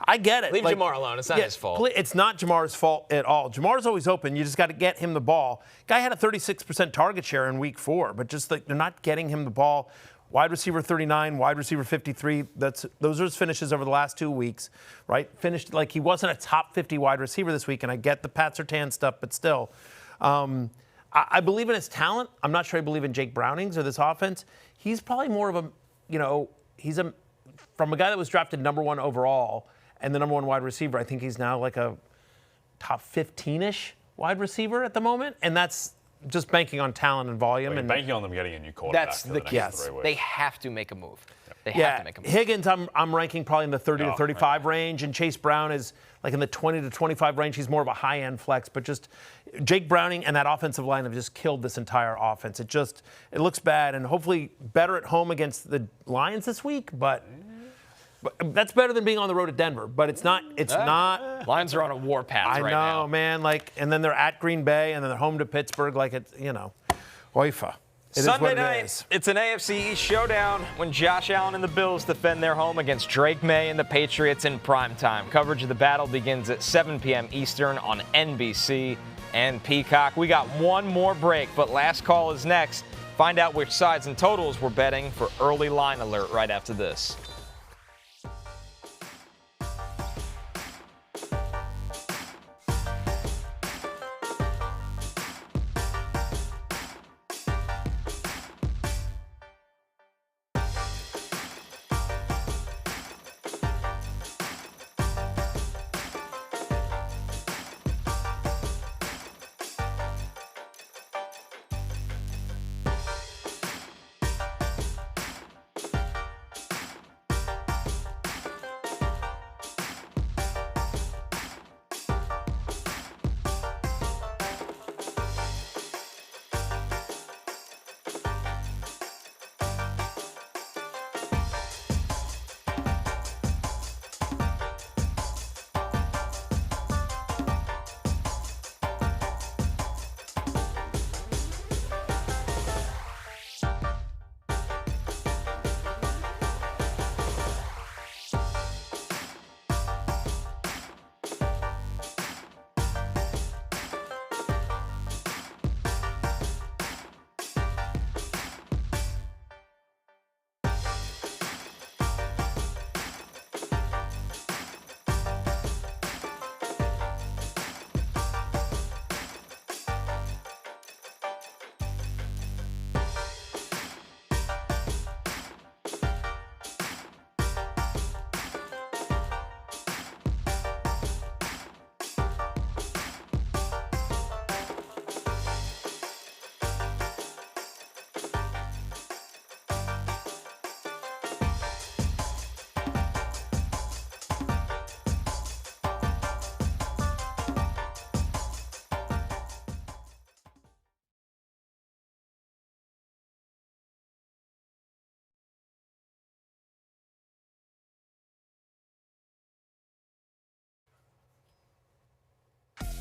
I get it. Leave Jamar alone. It's not his fault. It's not Jamar's fault at all. Jamar's always open. You just got to get him the ball. Guy had a 36% target share in week 4, but just they're not getting him the ball. Wide receiver 39, wide receiver 53. Those are his finishes over the last 2 weeks, right? Finished he wasn't a top 50 wide receiver this week, and I get the Pat Surtain stuff, but still. I believe in his talent. I'm not sure I believe in Jake Browning's or this offense. He's probably more of a, from a guy that was drafted number 1 overall and the number 1 wide receiver, I think he's now like a top 15-ish wide receiver at the moment. And that's just banking on talent and volume. And banking on them getting a new quarterback. That's for the the next 3 weeks. They have to make a move. They have to make a move. Higgins, I'm ranking probably in the 30 to 35 range, and Chase Brown is like in the 20 to 25 range. He's more of a high-end flex, but just Jake Browning and that offensive line have just killed this entire offense. It looks bad, and hopefully better at home against the Lions this week, but that's better than being on the road at Denver. But it's not. Lions are on a war path right now. I know, man. And then they're at Green Bay, and then they're home to Pittsburgh. Waiver. Sunday night, it's an AFC East showdown when Josh Allen and the Bills defend their home against Drake May and the Patriots in primetime. Coverage of the battle begins at 7 p.m. Eastern on NBC and Peacock. We got one more break, but last call is next. Find out which sides and totals we're betting for early line alert right after this.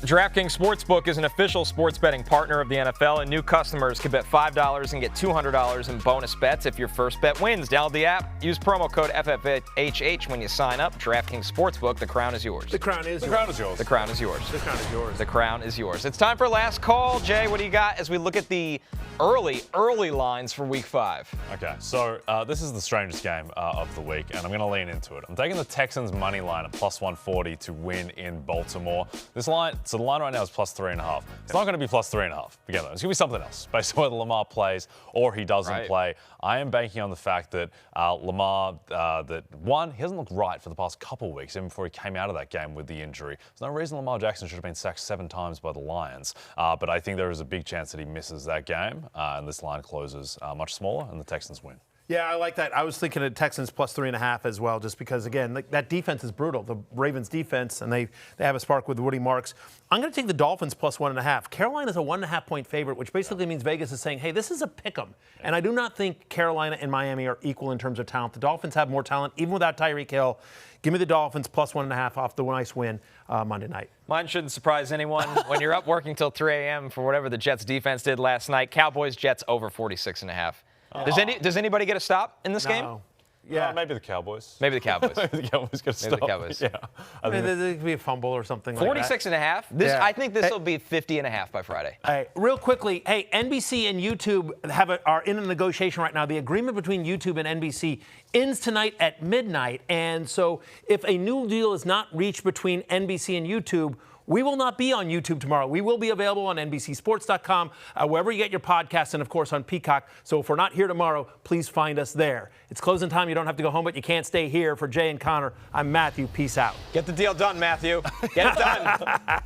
DraftKings Sportsbook is an official sports betting partner of the NFL, and new customers can bet $5 and get $200 in bonus bets if your first bet wins. Download the app. Use promo code FFHH when you sign up. DraftKings Sportsbook, the crown is yours. The crown is yours. The crown is yours. The crown is yours. The crown is yours. It's time for last call. Jay, what do you got as we look at the early lines for Week 5? Okay, so this is the strangest game of the week, and I'm going to lean into it. I'm taking the Texans money line at plus 140 to win in Baltimore. This line, so the line right now is plus 3.5. It's not going to be plus 3.5. Again, it's going to be something else based on whether Lamar plays or he doesn't play. I am banking on the fact that Lamar, he hasn't looked right for the past couple of weeks, even before he came out of that game with the injury. There's no reason Lamar Jackson should have been sacked 7 times by the Lions, but I think there is a big chance that he misses that game, and this line closes much smaller, and the Texans win. Yeah, I like that. I was thinking of Texans plus 3.5 as well, just because, again, that defense is brutal. The Ravens defense, and they have a spark with Woody Marks. I'm going to take the Dolphins plus 1.5. Carolina's a 1.5 point favorite, which basically means Vegas is saying, hey, this is a pick'em. And I do not think Carolina and Miami are equal in terms of talent. The Dolphins have more talent, even without Tyreek Hill. Give me the Dolphins plus 1.5 off the nice win Monday night. Mine shouldn't surprise anyone. When you're up working till 3 a.m. for whatever the Jets defense did last night, Cowboys-Jets over 46.5. Does anybody get a stop in this game? Yeah, maybe the Cowboys. Maybe the Cowboys. Maybe the Cowboys get a stop. Maybe the Cowboys. Yeah. There could be a fumble or something like that. 46.5? I think this will be 50.5 by Friday. Hey, real quickly, hey, NBC and YouTube are in a negotiation right now. The agreement between YouTube and NBC ends tonight at midnight. And so if a new deal is not reached between NBC and YouTube, We will not be on YouTube tomorrow. We will be available on NBCSports.com, wherever you get your podcasts, and, of course, on Peacock. So if we're not here tomorrow, please find us there. It's closing time. You don't have to go home, but you can't stay here. For Jay and Connor, I'm Matthew. Peace out. Get the deal done, Matthew. Get it done.